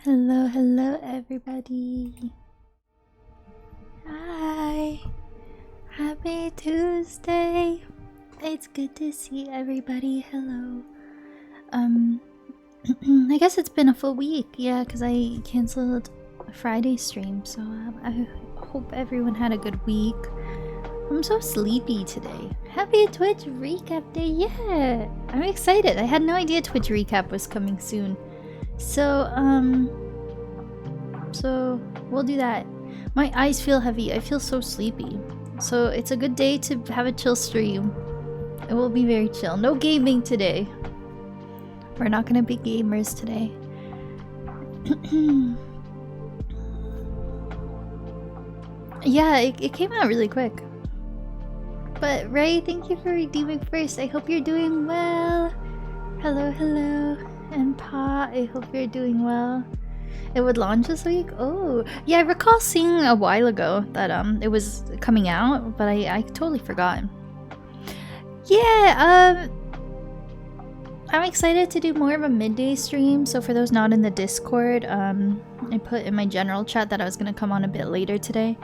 Hello, hello everybody. Hi. Happy Tuesday. It's good to see everybody. Hello. I guess it's been a full week. Yeah, because I canceled Friday stream. So I hope everyone had a good week. I'm so sleepy today. Happy Twitch recap day. Yeah. I'm excited. I had no idea Twitch recap was coming soon. So we'll do that. My eyes feel heavy. I feel so sleepy. So it's a good day to have a chill stream. It will be very chill. No gaming today. We're not gonna be gamers today. Yeah, it came out really quick. But Ray, thank you for redeeming first. I hope you're doing well. Hello, hello. And Pa, I hope you're doing well. It would launch this week? Oh, yeah, I recall seeing a while ago that it was coming out, but I totally forgot. Yeah, I'm excited to do more of a midday stream. So for those not in the Discord, I put in my general chat that I was gonna come on a bit later today.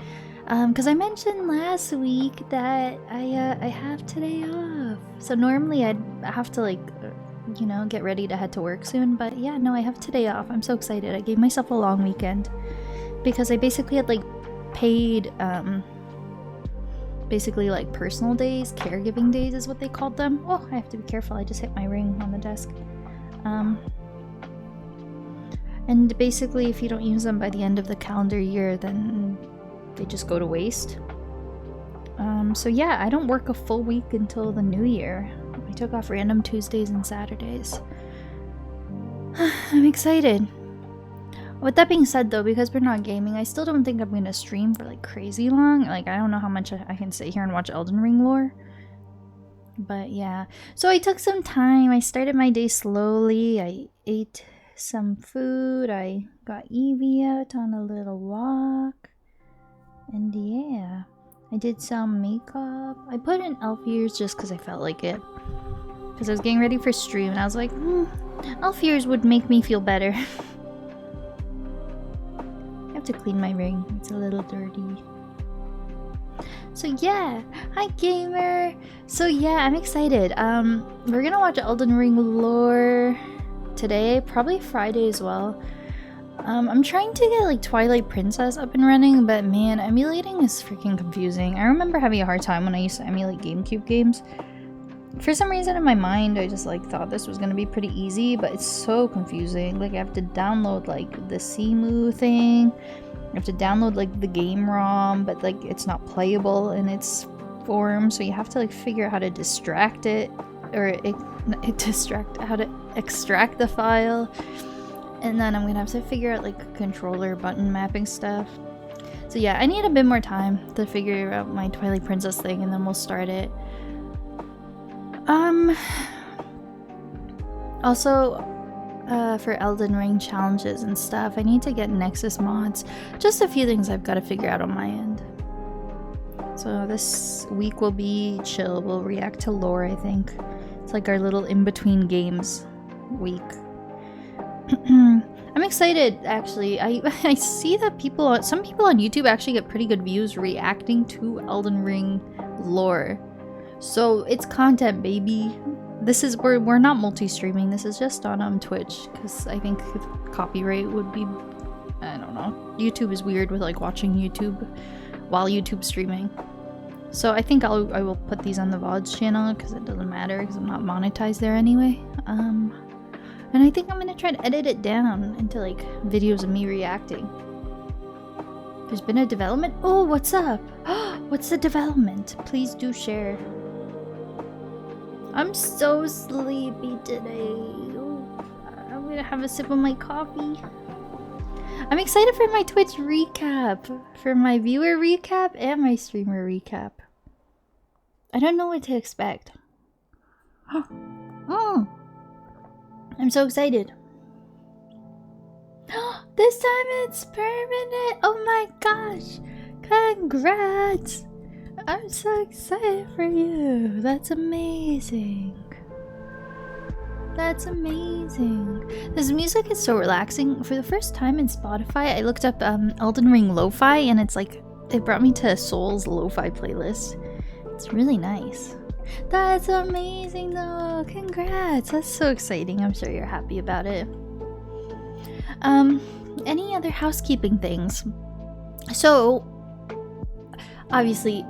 Because I mentioned last week that I have today off. So normally I'd have to like, you know, get ready to head to work soon. But yeah, no, I have today off. I'm so excited. I gave myself a long weekend because I basically had like paid, basically like personal days, caregiving days is what they called them. Oh, I have to be careful. I just hit my ring on the desk. And basically if you don't use them by the end of the calendar year, then they just go to waste. So yeah, I don't work a full week until the new year. I took off random Tuesdays and Saturdays. I'm excited. With that being said though, because we're not gaming, I still don't think I'm gonna stream for like crazy long. Like I don't know how much I can sit here and watch Elden Ring lore. But yeah. So I took some time. I started my day slowly. I ate some food. I got Evie out on a little walk. And yeah, I did some makeup. I put in elf ears just because I felt like it. Because I was getting ready for stream and I was like, elf ears would make me feel better. I have to clean my ring. It's a little dirty. So yeah, hi gamer. So yeah, I'm excited. We're gonna watch Elden Ring lore today, probably Friday as well. I'm trying to get like Twilight Princess up and running, but man, emulating is freaking confusing. I remember having a hard time when I used to emulate GameCube games. For some reason in my mind, I just like thought this was gonna be pretty easy, but it's so confusing. Like I have to download like the Cemu thing. I have to download like the game ROM, but like it's not playable in its form, so you have to like figure out how to distract it, or how to extract the file. And then I'm gonna have to figure out like controller button mapping stuff. So yeah, I need a bit more time to figure out my Twilight Princess thing and then we'll start it. Also, for Elden Ring challenges and stuff, I need to get Nexus mods. Just a few things I've got to figure out on my end. So this week will be chill. We'll react to lore, I think. It's like our little in-between games week. I'm excited actually. I see that some people on YouTube actually get pretty good views reacting to Elden Ring lore. So it's content, baby. This is we're not multi-streaming. This is just on Twitch because I think copyright would be, I don't know. YouTube is weird with like watching YouTube while YouTube streaming. So I think I will put these on the VODs channel because it doesn't matter because I'm not monetized there anyway. And I think I'm gonna try to edit it down into like videos of me reacting. There's been a development? Oh, what's up? What's the development? Please do share. I'm so sleepy today. Oh, I'm gonna have a sip of my coffee. I'm excited for my Twitch recap. For my viewer recap and my streamer recap. I don't know what to expect. I'm so excited. This time it's permanent! Oh my gosh! Congrats! I'm so excited for you. That's amazing. That's amazing. This music is so relaxing. For the first time in Spotify, I looked up Elden Ring Lo-Fi, and it's like, it brought me to Soul's Lo-Fi playlist. It's really nice. That's amazing though! Congrats! That's so exciting. I'm sure you're happy about it. Any other housekeeping things? So, obviously,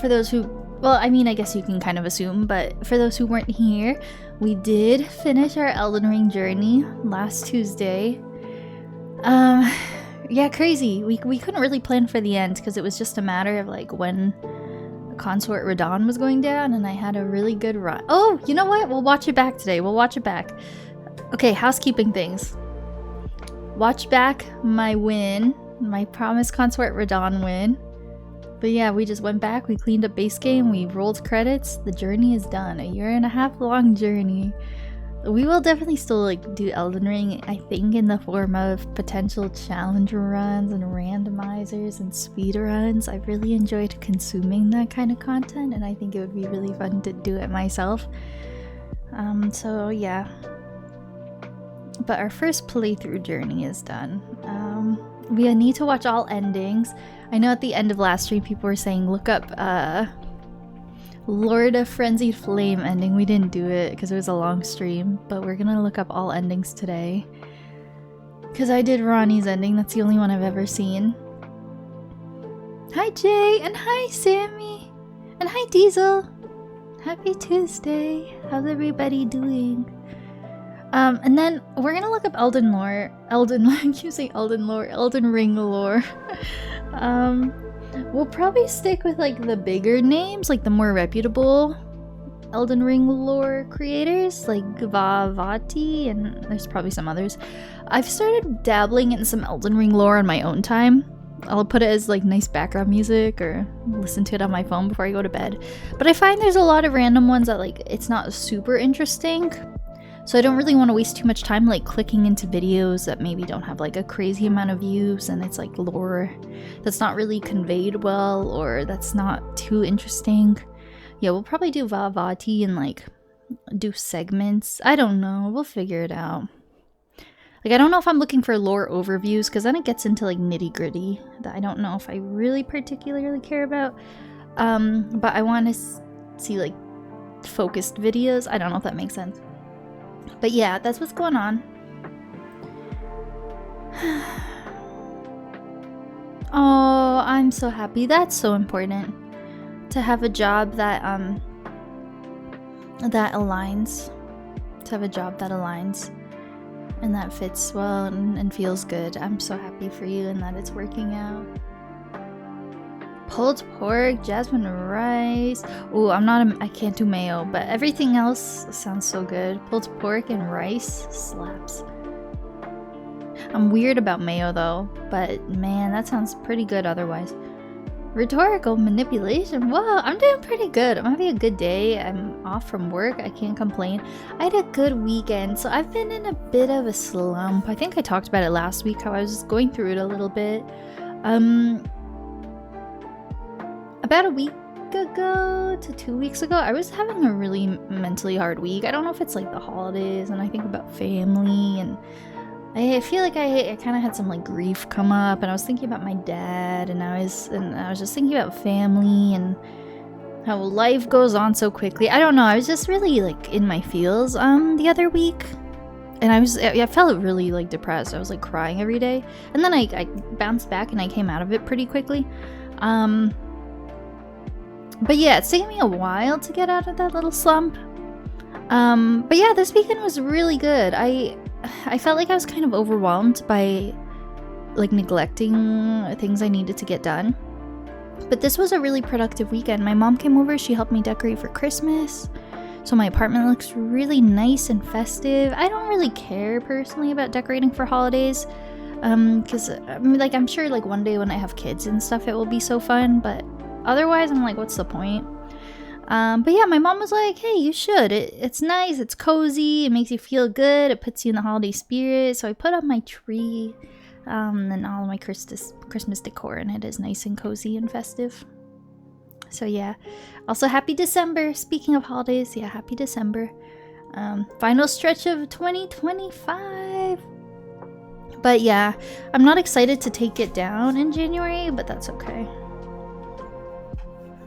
for those who, well, I mean, I guess you can kind of assume, but for those who weren't here, we did finish our Elden Ring journey last Tuesday. Yeah, crazy. We couldn't really plan for the end because it was just a matter of like when Consort Radon was going down, and I had a really good run. Oh, you know what? We'll watch it back today. We'll watch it back. Okay, housekeeping things. Watch back my win, my promised Consort Radon win. But yeah, we just went back, we cleaned up base game, we rolled credits. The journey is done. 1.5 year long journey. We will definitely still like do Elden Ring, I think, in the form of potential challenge runs and randomizers and speed runs. I really enjoyed consuming that kind of content, and I think it would be really fun to do it myself. So yeah. But our first playthrough journey is done. We need to watch all endings. I know at the end of last stream people were saying look up Lord of Frenzied Flame ending. We didn't do it because it was a long stream, but we're gonna look up all endings today. Because I did Ronnie's ending, that's the only one I've ever seen. Hi Jay, and hi Sammy, and hi Diesel. Happy Tuesday. How's everybody doing? And then we're gonna look up Elden Ring lore. We'll probably stick with like the bigger names, like the more reputable Elden Ring lore creators, like Vavati, and there's probably some others. I've started dabbling in some Elden Ring lore on my own time. I'll put it as like nice background music or listen to it on my phone before I go to bed. But I find there's a lot of random ones that like it's not super interesting. So I don't really want to waste too much time like clicking into videos that maybe don't have like a crazy amount of views and it's like lore that's not really conveyed well or that's not too interesting. Yeah, we'll probably do Vavati and like do segments. I don't know. We'll figure it out. Like I don't know if I'm looking for lore overviews because then it gets into like nitty gritty that I don't know if I really particularly care about. But I want to see like focused videos. I don't know if that makes sense. But yeah, that's what's going on. Oh, I'm so happy. That's so important. To have a job that that aligns. To have a job that aligns. And that fits well and feels good. I'm so happy for you and that it's working out. Pulled pork, jasmine rice. Oh, I can't do mayo, but everything else sounds so good. Pulled pork and rice slaps. I'm weird about mayo though, but man, that sounds pretty good otherwise. Rhetorical manipulation. Whoa, I'm doing pretty good. I'm having a good day. I'm off from work. I can't complain. I had a good weekend, so I've been in a bit of a slump. I think I talked about it last week, how I was just going through it a little bit. About a week ago to 2 weeks ago, I was having a really mentally hard week. I don't know if it's like the holidays and I think about family, and I feel like I kind of had some like grief come up, and I was thinking about my dad, and I was just thinking about family and how life goes on so quickly. I don't know. I was just really like in my feels the other week, and I felt really like depressed. I was like crying every day, and then I bounced back and I came out of it pretty quickly. But yeah, it's taken me a while to get out of that little slump. But yeah, this weekend was really good. I felt like I was kind of overwhelmed by like neglecting things I needed to get done. But this was a really productive weekend. My mom came over, she helped me decorate for Christmas. So my apartment looks really nice and festive. I don't really care personally about decorating for holidays. Cause I mean, like I'm sure like one day when I have kids and stuff it will be so fun, but otherwise I'm like, what's the point? But yeah, my mom was like, hey, you should. It's nice, it's cozy, it makes you feel good, it puts you in the holiday spirit. So I put up my tree, and all of my Christmas decor, and it is nice and cozy and festive. So yeah. Also, happy December. Speaking of holidays, yeah, happy December. Final stretch of 2025. But yeah, I'm not excited to take it down in January, but that's okay.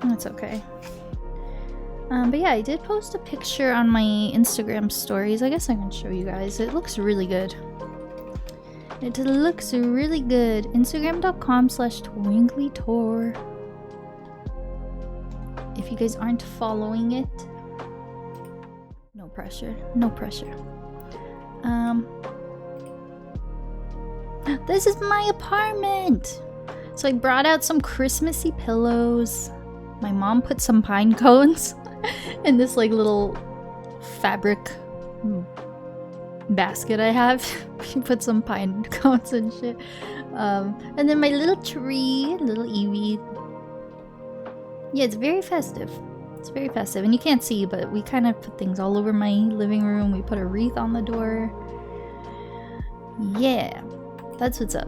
That's okay. But yeah, I did post a picture on my Instagram stories. I guess I can show you guys. It looks really good. It looks really good. Instagram.com/TwinklyTor. If you guys aren't following it, no pressure. No pressure. This is my apartment. So I brought out some Christmassy pillows. My mom put some pine cones in this like little fabric basket I have. She put some pine cones and shit. And then my little tree, little Eevee. Yeah, it's very festive. It's very festive. And you can't see, but we kind of put things all over my living room. We put a wreath on the door. Yeah, that's what's up.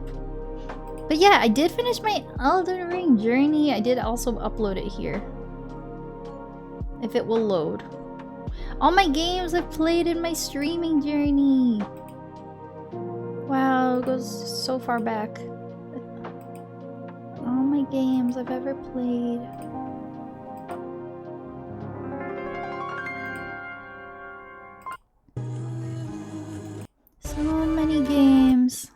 But yeah, I did finish my Elden Ring journey. I did also upload it here. If it will load. All my games I've played in my streaming journey. Wow, it goes so far back. All my games I've ever played. So many games.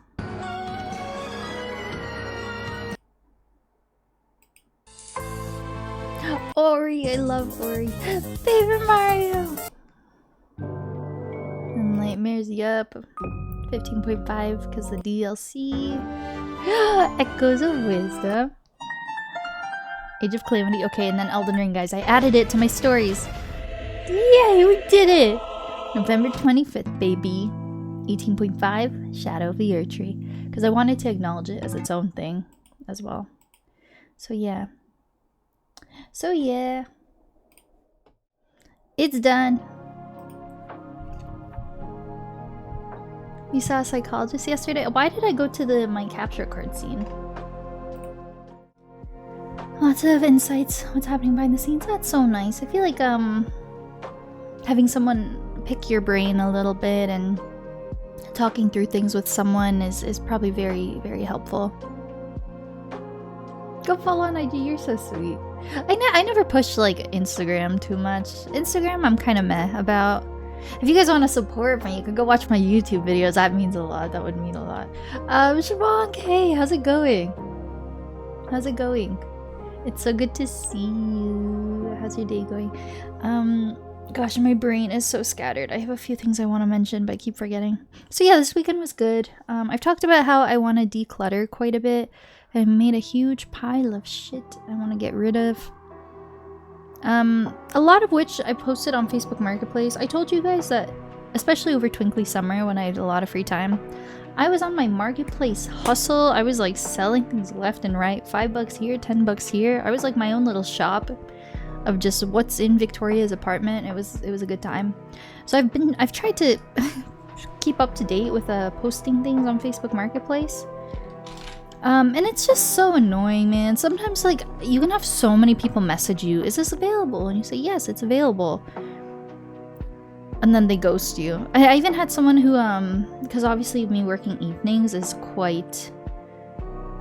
Ori, I love Ori. Paper Mario! And Nightmares, yup. 15.5 because the DLC. Echoes of Wisdom. Age of Calamity. Okay, and then Elden Ring, guys. I added it to my stories. Yay, we did it! November 25th, baby. 18.5, Shadow of the Erdtree. Because I wanted to acknowledge it as its own thing as well. So yeah. So yeah. It's done. You saw a psychologist yesterday? Why did I go to my capture card scene? Lots of insights. What's happening behind the scenes? That's so nice. I feel like having someone pick your brain a little bit and talking through things with someone is probably very, very helpful. Go follow on IG, you're so sweet. I never push like Instagram too much. Instagram I'm kind of meh about. If you guys want to support me, you can go watch my YouTube videos. That means a lot. That would mean a lot. Shabong, hey, how's it going? How's it going? It's so good to see you. How's your day going? Gosh, my brain is so scattered. I have a few things I want to mention, but I keep forgetting. So yeah, this weekend was good. I've talked about how I want to declutter quite a bit. I made a huge pile of shit I want to get rid of. A lot of which I posted on Facebook Marketplace. I told you guys that, especially over Twinkly Summer when I had a lot of free time, I was on my Marketplace hustle. I was like selling things left and right. $5 here, $10 here. I was like my own little shop of just what's in Victoria's apartment. It was a good time. So I've tried to keep up to date with posting things on Facebook Marketplace. And it's just so annoying, man. Sometimes like you can have so many people message you, is this available? And you say, yes, it's available. And then they ghost you. I even had someone who, because obviously me working evenings is quite,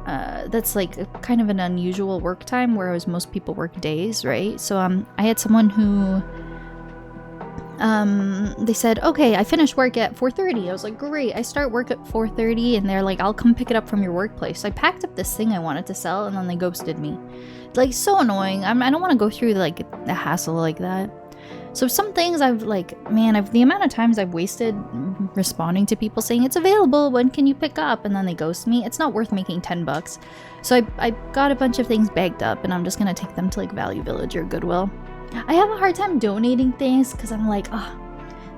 that's like kind of an unusual work time, whereas most people work days, right? So I had someone who, they said, okay, I finish work at 4:30. I was like, great. I start work at 4:30, and they're like, I'll come pick it up from your workplace. So I packed up this thing I wanted to sell, and then they ghosted me. Like, so annoying. I don't want to go through like a hassle like that. So some things I've like, man, the amount of times I've wasted responding to people saying it's available, when can you pick up? And then they ghost me. It's not worth making $10. So I got a bunch of things bagged up, and I'm just gonna take them to like Value Village or Goodwill. I have a hard time donating things because I'm like, oh,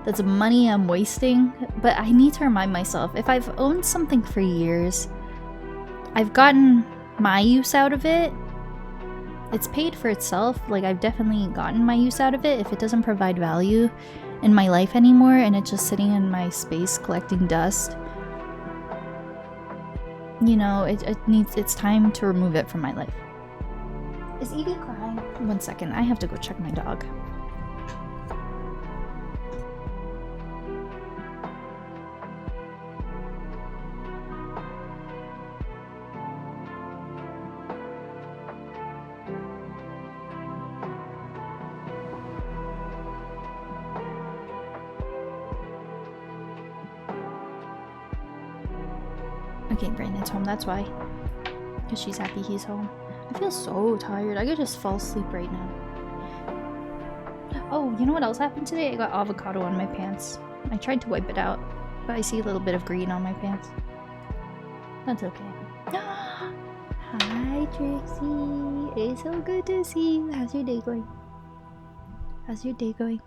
that's money I'm wasting. But I need to remind myself, if I've owned something for years, I've gotten my use out of it. It's paid for itself. Like, I've definitely gotten my use out of it. If it doesn't provide value in my life anymore and it's just sitting in my space collecting dust, you know, it's time to remove it from my life. Is Evie crying? 1 second, I have to go check my dog. Okay, Brandon's home, that's why. Because she's happy he's home. I feel so tired. I could just fall asleep right now. Oh, you know what else happened today? I got avocado on my pants. I tried to wipe it out, but I see a little bit of green on my pants. That's okay. Hi, Trixie. It's so good to see you. How's your day going? How's your day going?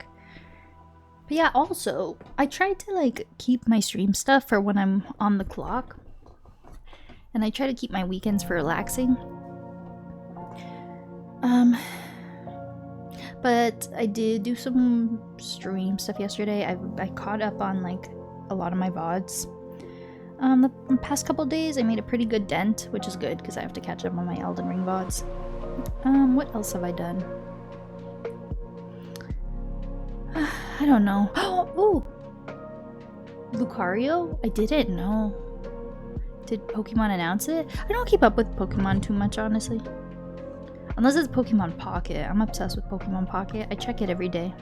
But yeah, also, I tried to like keep my stream stuff for when I'm on the clock. And I try to keep my weekends for relaxing. But I did do some stream stuff yesterday. I caught up on like a lot of my VODs. The past couple days I made a pretty good dent, which is good because I have to catch up on my Elden Ring VODs. What else have I done? I don't know. Oh! Lucario? I didn't know. Did Pokemon announce it? I don't keep up with Pokemon too much, honestly. Unless it's Pokemon Pocket. I'm obsessed with Pokemon Pocket. I check it every day.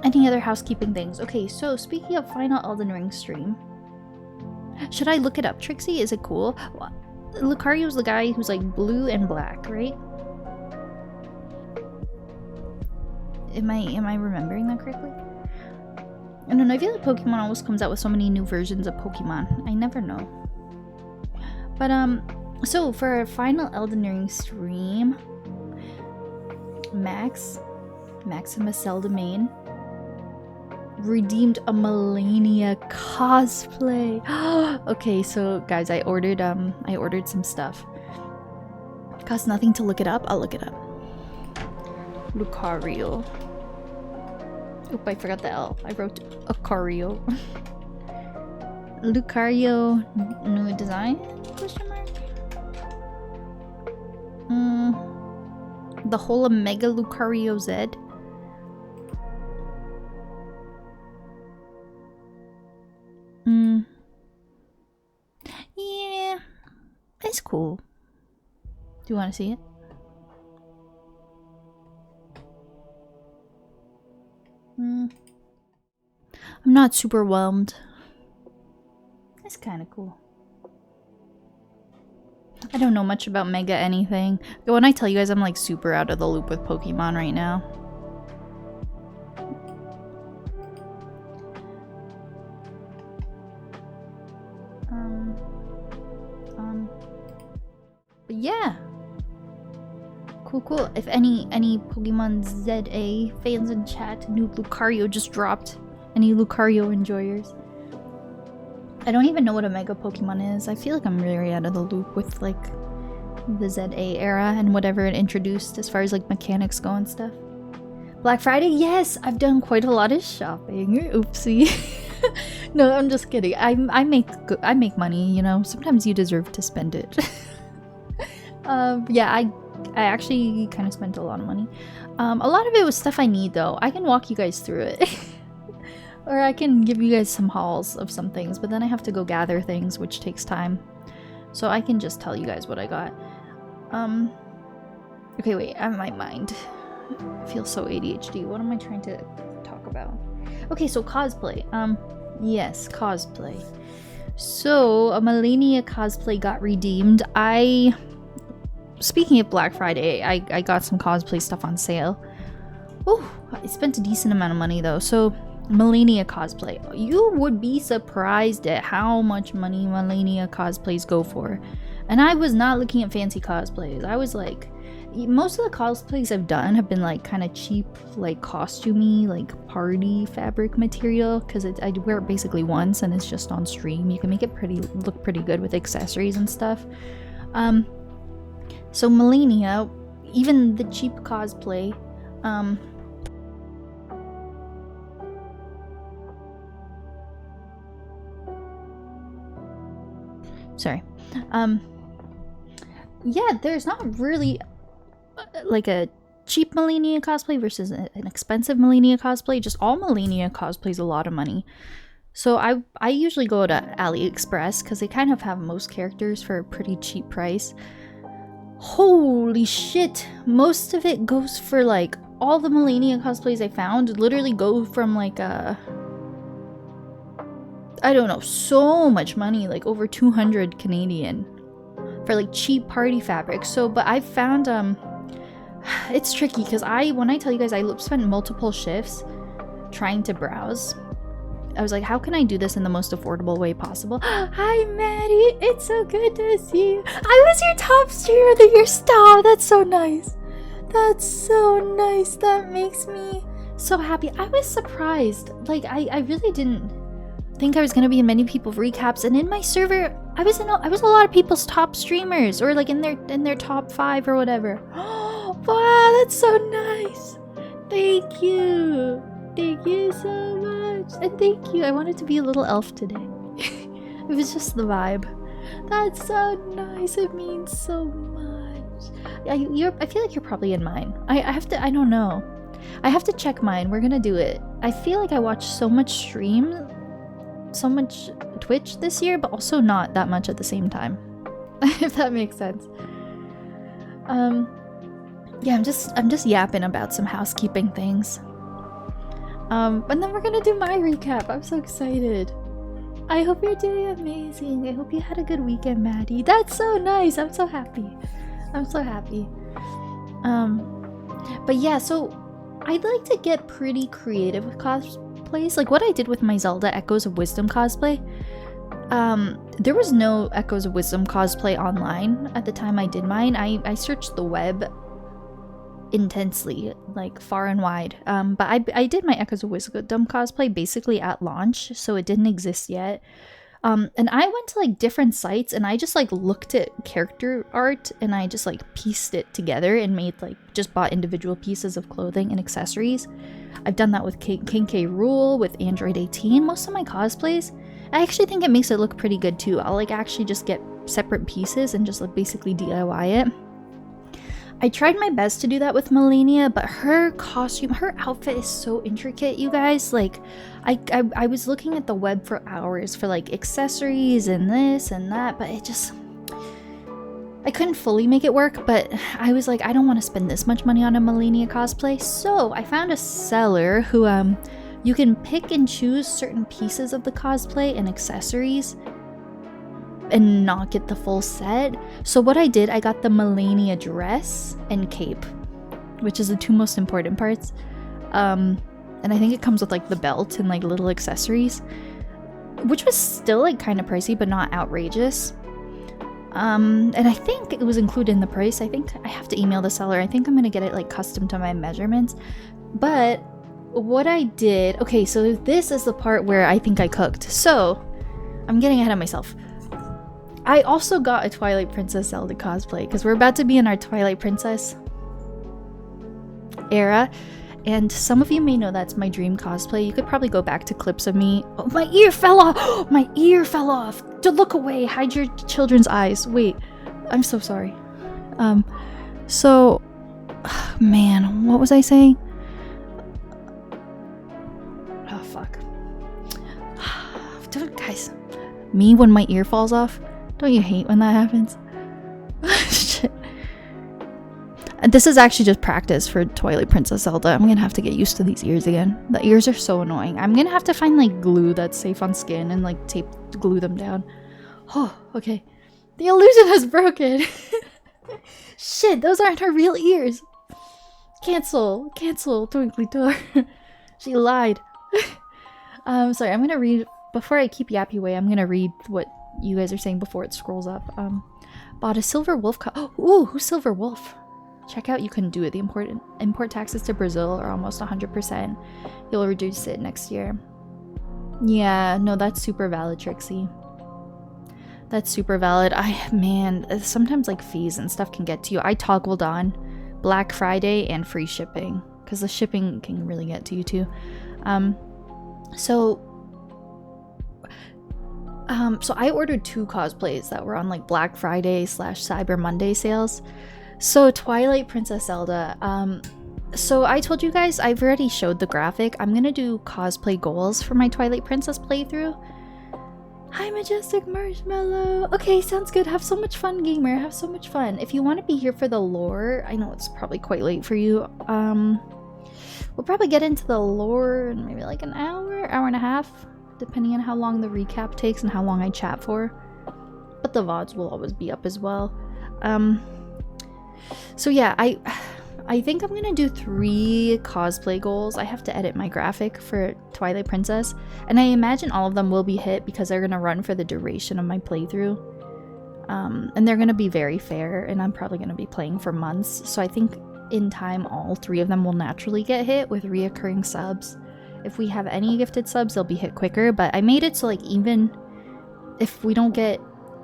Any other housekeeping things? Okay, so speaking of final Elden Ring stream, should I look it up, Trixie? Is it cool? Lucario's the guy who's like blue and black, right? Am I remembering that correctly? I don't know, I feel like Pokemon always comes out with so many new versions of Pokemon. I never know. But so for our final Elden Ring stream, Maximus Seldamain redeemed a Melania cosplay. Okay, so guys, I ordered some stuff. Costs nothing to look it up. I'll look it up. Lucario. Oop, I forgot the L. I wrote Lucario. Lucario new design? Question mark? The whole Omega Lucario Z. Yeah, it's cool. Do you want to see it? I'm not super whelmed. It's kind of cool. I don't know much about Mega anything. But when I tell you guys I'm like super out of the loop with Pokemon right now. But yeah. Cool. If any Pokemon ZA fans in chat, new Lucario just dropped. Any Lucario enjoyers? I don't even know what a Mega Pokemon is. I feel like I'm very out of the loop with like the ZA era and whatever it introduced as far as like mechanics go and stuff. Black Friday? Yes! I've done quite a lot of shopping. Oopsie. No, I'm just kidding. I make money, you know. Sometimes you deserve to spend it. Yeah, I actually kind of spent a lot of money. A lot of it was stuff I need though. I can walk you guys through it. Or I can give you guys some hauls of some things, but then I have to go gather things, which takes time. So I can just tell you guys what I got. Okay, wait, I have my mind. I feel so ADHD. What am I trying to talk about? Okay, so cosplay. Yes, cosplay. So a Melania cosplay got redeemed. Speaking of Black Friday, I got some cosplay stuff on sale. Oh, I spent a decent amount of money though. So Melania cosplay. You would be surprised at how much money Melania cosplays go for. And I was not looking at fancy cosplays. I was like, most of the cosplays I've done have been like kind of cheap, like costumey, like party fabric material, because I wear it basically once and it's just on stream. You can make it look pretty good with accessories and stuff. So Melania, even the cheap cosplay, sorry. Yeah, there's not really like a cheap Melania cosplay versus an expensive Melania cosplay. Just all Melania cosplays a lot of money. So I usually go to AliExpress because they kind of have most characters for a pretty cheap price. Holy shit! Most of it goes for like all the Melania cosplays I found literally go from like I don't know, so much money, like over 200 Canadian for like cheap party fabric. So, but I found it's tricky because when I tell you guys, I spent multiple shifts trying to browse. I was like, how can I do this in the most affordable way possible? Hi, Maddie. It's so good to see you. I was your top streamer of the year. Stop. That's so nice. That's so nice. That makes me so happy. I was surprised. Like, I really didn't think I was gonna be in many people's recaps, and in my server, I was a lot of people's top streamers, or like in their top 5 or whatever. Wow, that's so nice. Thank you. Thank you so much. And thank you. I wanted to be a little elf today. It was just the vibe. That's so nice. It means so much. I feel like you're probably in mine. I don't know. I have to check mine. We're gonna do it. I feel like I watched so much stream, so much Twitch this year, but also not that much at the same time. If that makes sense. Yeah, I'm just yapping about some housekeeping things. And then we're gonna do my recap. I'm so excited. I hope you're doing amazing. I hope you had a good weekend, Maddie. That's so nice. I'm so happy. I'm so happy. But yeah, so I'd like to get pretty creative with cosplays. Like what I did with my Zelda Echoes of Wisdom cosplay. There was no Echoes of Wisdom cosplay online at the time I did mine. I searched the web intensely, like far and wide, but I did my Echoes of Wisdom cosplay basically at launch, so it didn't exist yet, and I went to like different sites and I just like looked at character art and I just like pieced it together and made like just bought individual pieces of clothing and accessories. I've done that with King K. Rool, with Android 18. Most of my cosplays, I actually think it makes it look pretty good too. I'll like actually just get separate pieces and just like basically DIY it. I tried my best to do that with Melania, but her costume, her outfit is so intricate, you guys. Like, I was looking at the web for hours for like accessories and this and that, but it just, I couldn't fully make it work. But I was like, I don't want to spend this much money on a Melania cosplay. So I found a seller who, you can pick and choose certain pieces of the cosplay and accessories and not get the full set. So what I did, I got the Melania dress and cape, which is the 2 most important parts. And I think it comes with like the belt and like little accessories, which was still like kind of pricey, but not outrageous. And I think it was included in the price. I think I have to email the seller. I think I'm gonna get it like custom to my measurements. But what I did, okay, so this is the part where I think I cooked. So I'm getting ahead of myself. I also got a Twilight Princess Zelda cosplay because we're about to be in our Twilight Princess era, and some of you may know that's my dream cosplay. You could probably go back to clips of me. Oh, my ear fell off! My ear fell off! Look away! Hide your children's eyes. Wait, I'm so sorry. Man, what was I saying? Oh, fuck. Guys, me when my ear falls off? Don't you hate when that happens? Shit. And this is actually just practice for Twilight Princess Zelda. I'm gonna have to get used to these ears again. The ears are so annoying. I'm gonna have to find like glue that's safe on skin and like glue them down. Oh, okay. The illusion has broken. Shit, those aren't her real ears. Cancel, TwinklyTor. She lied. Sorry, I'm gonna read, before I keep yappy away, I'm gonna read what you guys are saying before it scrolls up. Bought a silver wolf ooh, who's silver wolf? Check out, you couldn't do it. The import taxes to Brazil are almost 100%. You'll reduce it next year. Yeah, no, that's super valid, Trixie. That's super valid. Man, sometimes like fees and stuff can get to you. I toggled on Black Friday and free shipping because the shipping can really get to you too. So I ordered 2 cosplays that were on like Black Friday / Cyber Monday sales. So Twilight Princess Zelda, so I told you guys, I've already showed the graphic. I'm gonna do cosplay goals for my Twilight Princess playthrough. Hi, Majestic Marshmallow. Okay, sounds good. Have so much fun, gamer. Have so much fun. If you want to be here for the lore, I know it's probably quite late for you. We'll probably get into the lore in maybe like an hour and a half, depending on how long the recap takes and how long I chat for. But the VODs will always be up as well. So yeah, I think I'm gonna do 3 cosplay goals. I have to edit my graphic for Twilight Princess, and I imagine all of them will be hit because they're gonna run for the duration of my playthrough. And they're gonna be very fair, and I'm probably gonna be playing for months, so I think in time all 3 of them will naturally get hit with reoccurring subs. If we have any gifted subs, they'll be hit quicker, but I made it so like even if we don't get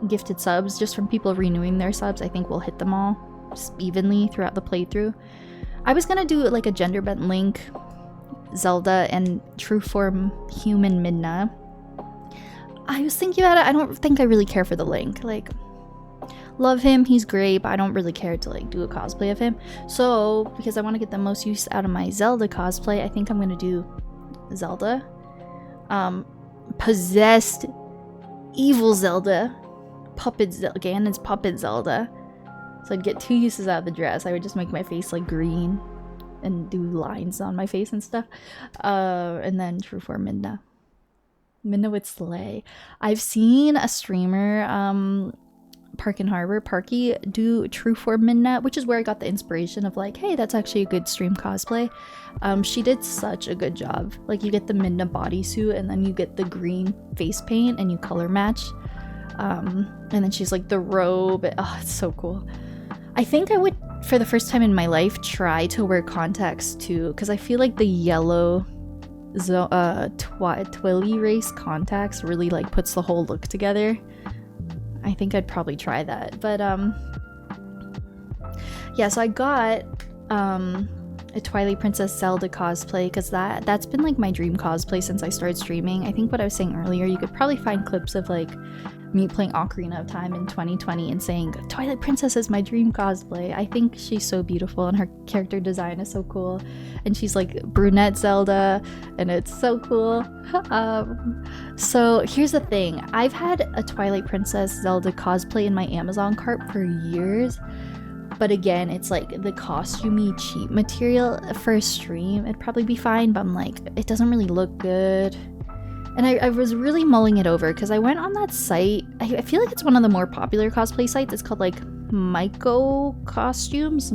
gifted subs just from people renewing their subs, I think we'll hit them all just evenly throughout the playthrough. I was gonna do like a gender bent Link, Zelda, and true form human Midna. I was thinking about it. I don't think I really care for the Link. Like, love him, he's great, but I don't really care to like do a cosplay of him. So because I want to get the most use out of my Zelda cosplay, I think I'm gonna do Zelda, possessed evil Zelda, Ganon's puppet Zelda. So I'd get 2 uses out of the dress. I would just make my face like green and do lines on my face and stuff. And then true form Midna. Midna would slay. I've seen a streamer, Park and Harbor, Parky, do true form Midna, which is where I got the inspiration of like, hey, that's actually a good stream cosplay. She did such a good job. Like, you get the Midna bodysuit and then you get the green face paint and you color match. And then she's like the robe. Oh, it's so cool. I think I would, for the first time in my life, try to wear contacts too, because I feel like the yellow Twilly race contacts really like puts the whole look together. I think I'd probably try that. But yeah, so I got a Twilight Princess Zelda cosplay because that's been like my dream cosplay since I started streaming. I think what I was saying earlier, you could probably find clips of like me playing Ocarina of Time in 2020 and saying Twilight Princess is my dream cosplay. I think she's so beautiful and her character design is so cool, and she's like brunette Zelda and it's so cool. So here's the thing, I've had a Twilight Princess Zelda cosplay in my Amazon cart for years, but again, it's like the costumey cheap material for a stream. It'd probably be fine, but I'm like, it doesn't really look good. And I was really mulling it over because I went on that site. I feel like it's one of the more popular cosplay sites. It's called like Micro Costumes,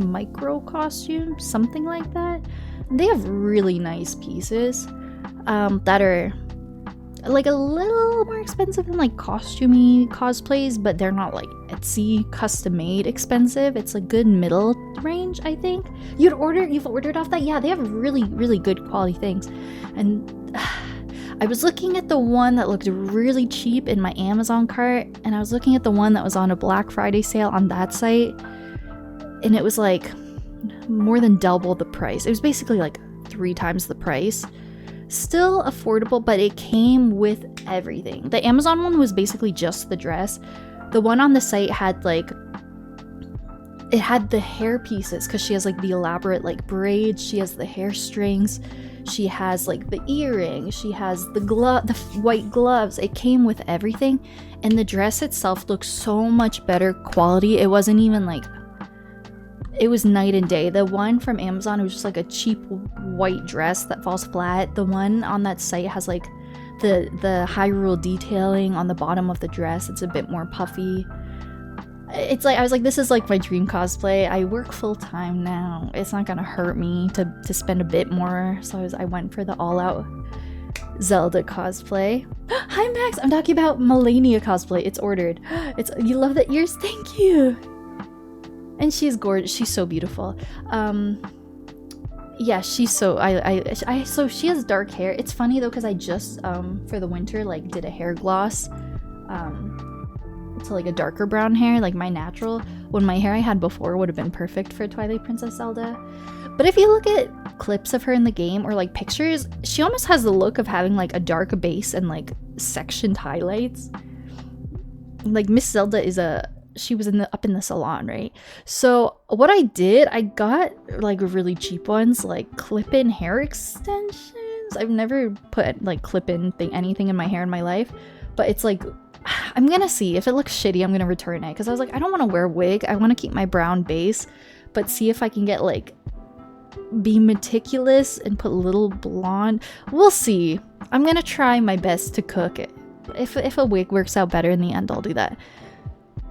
something like that. And they have really nice pieces that are like a little more expensive than like costumey cosplays, but they're not like Etsy custom made expensive. It's a good middle range, I think. You've ordered off that? Yeah, they have really, really good quality things. And I was looking at the one that looked really cheap in my Amazon cart, and I was looking at the one that was on a Black Friday sale on that site, and it was like more than double the price. It was basically like 3 times the price. Still affordable, but it came with everything. The Amazon one was basically just the dress. The one on the site had like, it had the hair pieces because she has like the elaborate like braids, she has the hair strings, she has like the earrings, she has the white gloves. It came with everything, and the dress itself looked so much better quality. It wasn't even like, it was night and day. The one from Amazon, it was just like a cheap white dress that falls flat. The one on that site has like the Hyrule detailing on the bottom of the dress. It's a bit more puffy. It's like, I was like, this is like my dream cosplay. I work full-time now. It's not gonna hurt me to spend a bit more. So I went for the all-out Zelda cosplay. Hi Max, I'm talking about Melania cosplay. It's ordered. You love the ears? Thank you. And she's gorgeous. She's so beautiful. Yeah, she's so so she has dark hair. It's funny though, because I just for the winter like did a hair gloss to like a darker brown hair, like my natural, when my hair I had before would have been perfect for Twilight Princess Zelda. But if you look at clips of her in the game or like pictures, she almost has the look of having like a dark base and like sectioned highlights. Like Miss Zelda she was up in the salon, right? So what I did, I got like really cheap ones, like clip-in hair extensions. I've never put like clip-in anything in my hair in my life, but it's like, I'm gonna see if it looks shitty. I'm gonna return it because I was like, I don't want to wear a wig. I want to keep my brown base, but see if I can get like be meticulous and put little blonde. We'll see. I'm gonna try my best to cook it. If a wig works out better in the end, I'll do that.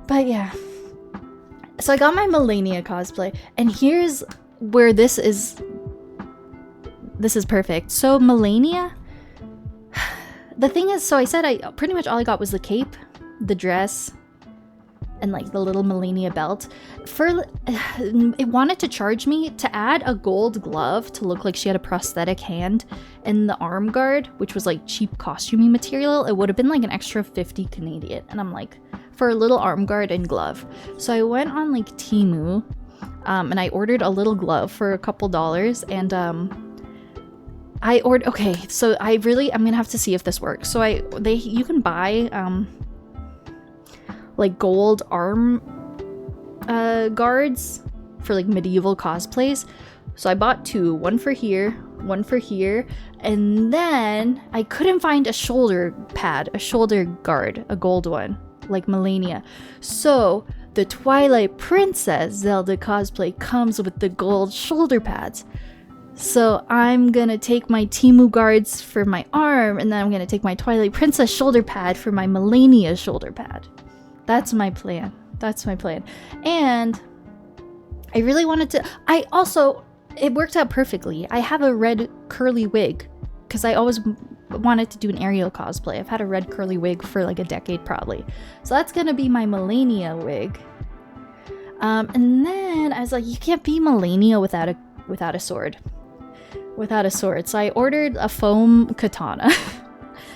But yeah. So I got my Melania cosplay, and here's where this is perfect. So Melania, the thing is, so I said pretty much all I got was the cape, the dress, and like the little Melania belt. It wanted to charge me to add a gold glove to look like she had a prosthetic hand, and the arm guard, which was like cheap costumey material, it would have been like an extra 50 Canadian. And I'm like, for a little arm guard and glove. So I went on like Temu, and I ordered a little glove for a couple dollars, and I ordered, okay, so I'm gonna have to see if this works. So you can buy like gold arm guards for like medieval cosplays. So I bought two, one for here, and then I couldn't find a shoulder pad, a shoulder guard, a gold one, like Melania. So the Twilight Princess Zelda cosplay comes with the gold shoulder pads. So I'm gonna take my Temu guards for my arm, and then I'm gonna take my Twilight Princess shoulder pad for my Melania shoulder pad. That's my plan. And I really wanted to... it worked out perfectly. I have a red curly wig, because I always wanted to do an Ariel cosplay. I've had a red curly wig for like a decade probably. So that's gonna be my Melania wig. And then I was like, you can't be Melania without a sword. So I ordered a foam katana.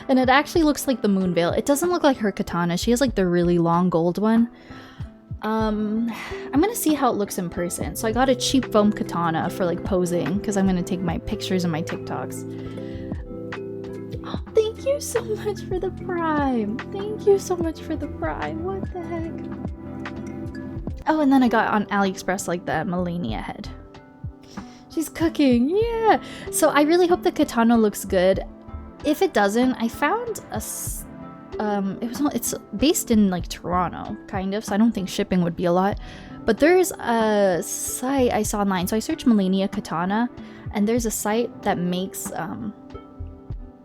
And it actually looks like the moon veil. It doesn't look like her katana. She has like the really long gold one. I'm gonna see how it looks in person. So I got a cheap foam katana for like posing, because I'm gonna take my pictures and my TikToks. Oh, thank you so much for the Prime. What the heck? Oh, and then I got on AliExpress like the Melania head. She's cooking, yeah! So I really hope the katana looks good. If it doesn't, I found it's based in like Toronto, kind of, so I don't think shipping would be a lot. But there's a site I saw online, so I searched Melania katana, and there's a site that makes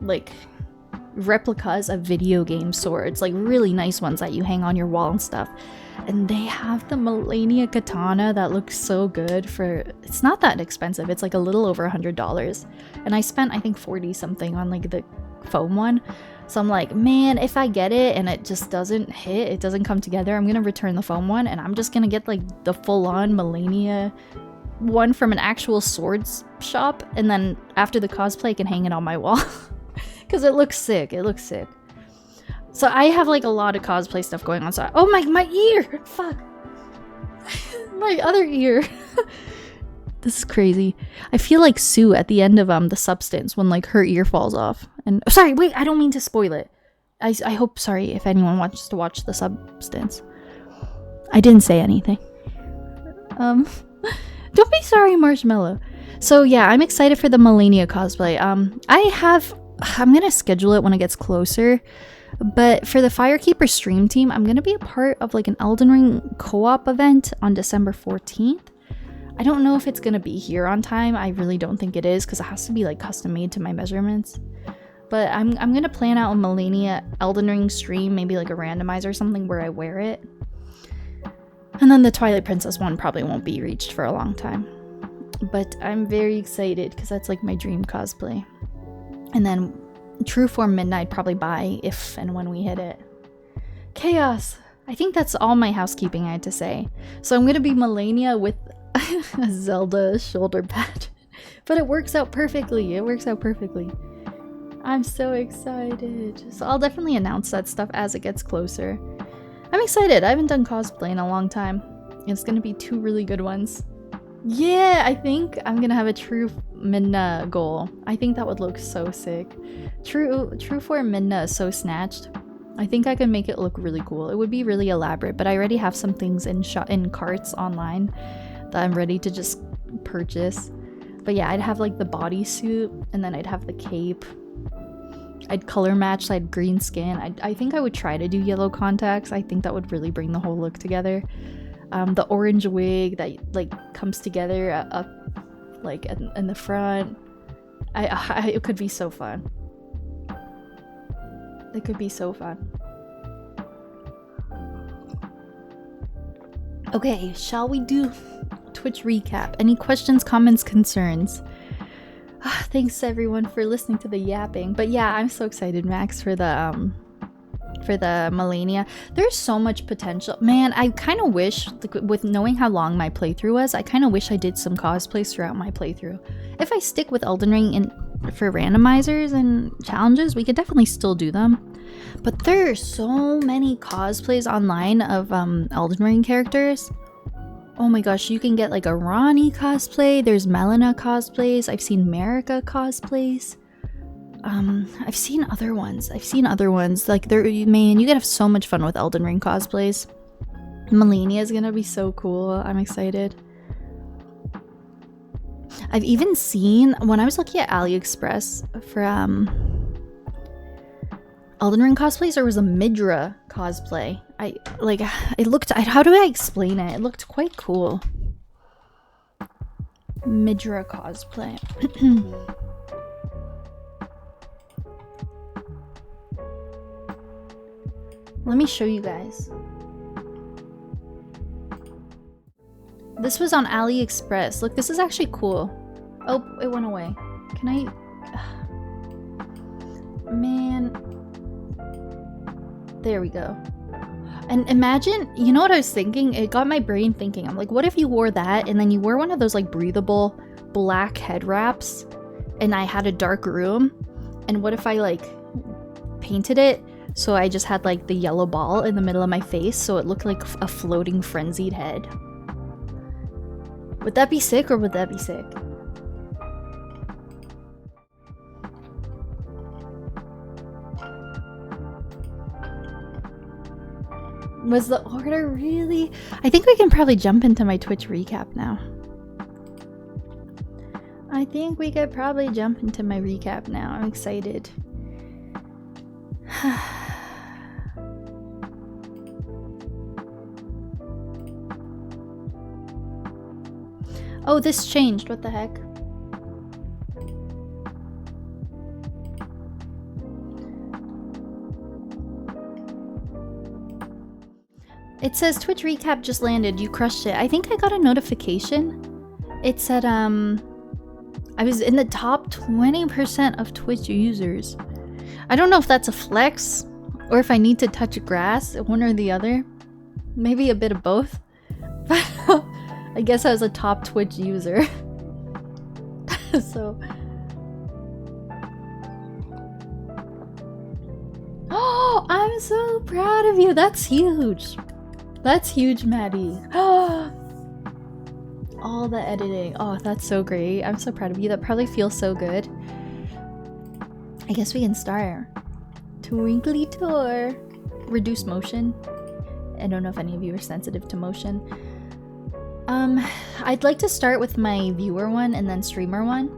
like replicas of video game swords, like really nice ones that you hang on your wall and stuff. And they have the Melania katana that looks so good for... It's not that expensive. It's like a little over $100. And I spent, I think, 40 something on like the foam one. So I'm like, man, if I get it and it just doesn't hit, it doesn't come together, I'm gonna return the foam one, and I'm just gonna get like the full-on Melania one from an actual swords shop, and then after the cosplay I can hang it on my wall. Because it looks sick. So I have like a lot of cosplay stuff going on. So oh my ear! Fuck! My other ear! This is crazy. I feel like Sue at the end of The Substance when like her ear falls off. And sorry, wait, I don't mean to spoil it. I hope, sorry, if anyone wants to watch The Substance. I didn't say anything. Don't be sorry, Marshmallow. So yeah, I'm excited for the Melania cosplay. I'm gonna schedule it when it gets closer. But for the Firekeeper stream team, I'm gonna be a part of like an Elden Ring co-op event on December 14th. I don't know if it's gonna be here on time. I really don't think it is, because it has to be like custom made to my measurements. But I'm gonna plan out a Melania Elden Ring stream, maybe like a randomizer or something where I wear it. And then the Twilight Princess one probably won't be reached for a long time. But I'm very excited because that's like my dream cosplay. And then True Form Midnight probably buy if and when we hit it. Chaos! I think that's all my housekeeping I had to say. So I'm gonna be Melania with a Zelda shoulder pad. But it works out perfectly. I'm so excited. So I'll definitely announce that stuff as it gets closer. I'm excited. I haven't done cosplay in a long time. It's gonna be 2 really good ones. Yeah, I think I'm gonna have a True Midna goal. I think that would look so sick. True Form Midna is so snatched. I think I can make it look really cool. It would be really elaborate, but I already have some things in carts online that I'm ready to just purchase. But yeah, I'd have like the bodysuit, and then I'd have the cape. I'd color match, so I had green skin. I think I would try to do yellow contacts. I think that would really bring the whole look together. The orange wig that like comes together like in the front. It could be so fun. It could be so fun. Okay, shall we do Twitch recap? Any questions, comments, concerns? Thanks everyone for listening to the yapping. But yeah, I'm so excited, Max, for the Melania. There's so much potential. Man, I kind of wish, like, with knowing how long my playthrough was, I kind of wish I did some cosplays throughout my playthrough. If I stick with Elden Ring for randomizers and challenges, we could definitely still do them. But there are so many cosplays online of Elden Ring characters. Oh my gosh, you can get like a Ronnie cosplay. There's Melina cosplays. I've seen Marika cosplays. I've seen other ones. Like, man, you could have so much fun with Elden Ring cosplays. Melania is gonna be so cool. I'm excited. I've even seen, when I was looking at AliExpress for Elden Ring cosplays, there was a Midra cosplay. It looked, how do I explain it? It looked quite cool. Midra cosplay. Let me show you guys. This was on AliExpress. Look, this is actually cool. Oh, it went away. Can I... Man. There we go. And imagine, you know what I was thinking? It got my brain thinking. I'm like, what if you wore that and then you wore one of those like breathable black head wraps and I had a dark room? And what if I like painted it so I just had like the yellow ball in the middle of my face so it looked like a floating frenzied head? Would that be sick or would that be sick? Was the order really? I think we can probably jump into my Twitch recap now. I'm excited. Oh, this changed. What the heck? It says Twitch recap just landed. You crushed it. I think I got a notification. It said I was in the top 20% of Twitch users. I don't know if that's a flex or if I need to touch grass, one or the other. Maybe a bit of both. But I guess I was a top Twitch user. So. Oh, I'm so proud of you. That's huge. That's huge, Maddie. All the editing. Oh, that's so great. I'm so proud of you. That probably feels so good. I guess we can start. TwinklyTor. Reduce motion. I don't know if any of you are sensitive to motion. I'd like to start with my viewer one and then streamer one.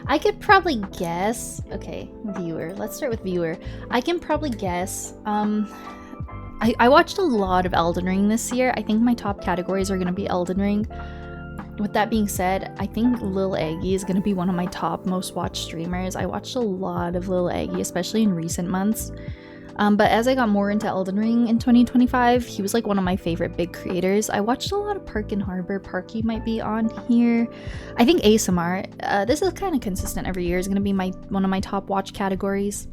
I could probably guess. Okay, viewer. Let's start with viewer. I can probably guess. I watched a lot of Elden Ring this year. I think my top categories are going to be Elden Ring. With that being said, I think Lil Aggie is going to be one of my top most watched streamers. I watched a lot of Lil Aggie, especially in recent months. But as I got more into Elden Ring in 2025, he was like one of my favorite big creators. I watched a lot of Park and Harbor. Parky might be on here. I think ASMR. This is kind of consistent every year. Is going to be one of my top watch categories.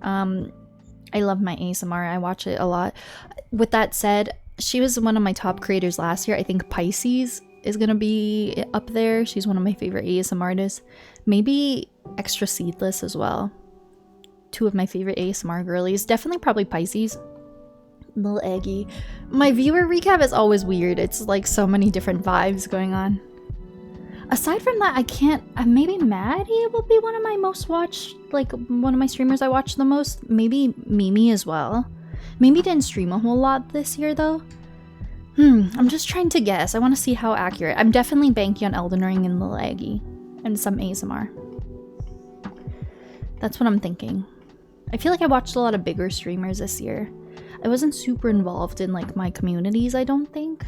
I love my ASMR. I watch it a lot. With that said, she was one of my top creators last year. I think Pisces is going to be up there. She's one of my favorite ASMR artists. Maybe Extra Seedless as well. Two of my favorite ASMR girlies. Definitely probably Pisces. Lil Aggie. My viewer recap is always weird. It's like so many different vibes going on. Aside from that, I can't... maybe Maddie will be one of my most watched... like, one of my streamers I watch the most. Maybe Mimi as well. Mimi didn't stream a whole lot this year, though. I'm just trying to guess. I want to see how accurate. I'm definitely banking on Elden Ring and Lil Aggie. And some ASMR. That's what I'm thinking. I feel like I watched a lot of bigger streamers this year. I wasn't super involved in, like, my communities, I don't think.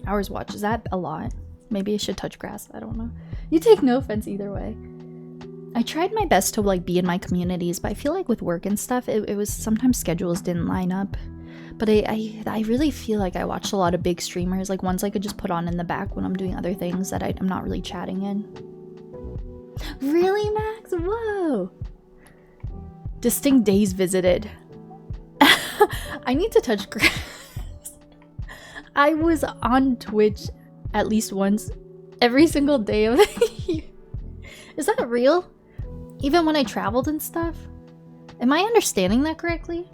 Hours watched. Is that a lot? Maybe I should touch grass. I don't know. You take no offense either way. I tried my best to like be in my communities, but I feel like with work and stuff, it was sometimes schedules didn't line up. But I really feel like I watched a lot of big streamers, like ones I could just put on in the back when I'm doing other things that I'm not really chatting in. Really, Max? Whoa! Distinct days visited. I need to touch grass. I was on Twitch at least once every single day of the year. Is that real? Even when I traveled and stuff? Am I understanding that correctly?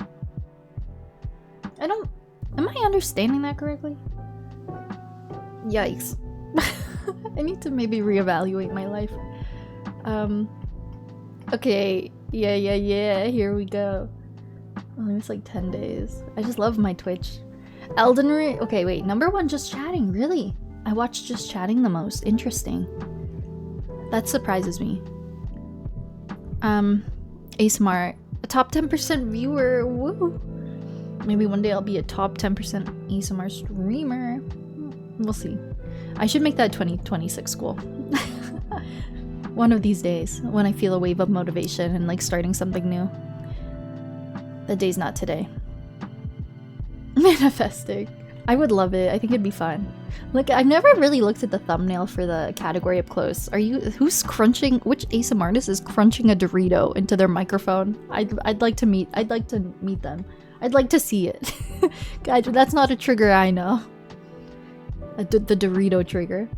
Am I understanding that correctly? Yikes. I need to maybe reevaluate my life. Okay. Yeah, here we go. Oh, it's like 10 days. I just love my Twitch. Elden Ring. Okay, wait. Number 1, just chatting. Really? I watch just chatting the most. Interesting. That surprises me. ASMR. A top 10% viewer. Woo! Maybe one day I'll be a top 10% ASMR streamer. We'll see. I should make that 2026 goal. One of these days, when I feel a wave of motivation and like starting something new. The day's not today. Manifesting. I would love it. I think it'd be fun. Like, I've never really looked at the thumbnail for the category up close. Who's crunching? Which ASMR artist is crunching a Dorito into their microphone? I'd like to meet them. I'd like to see it. God, that's not a trigger I know. The Dorito trigger.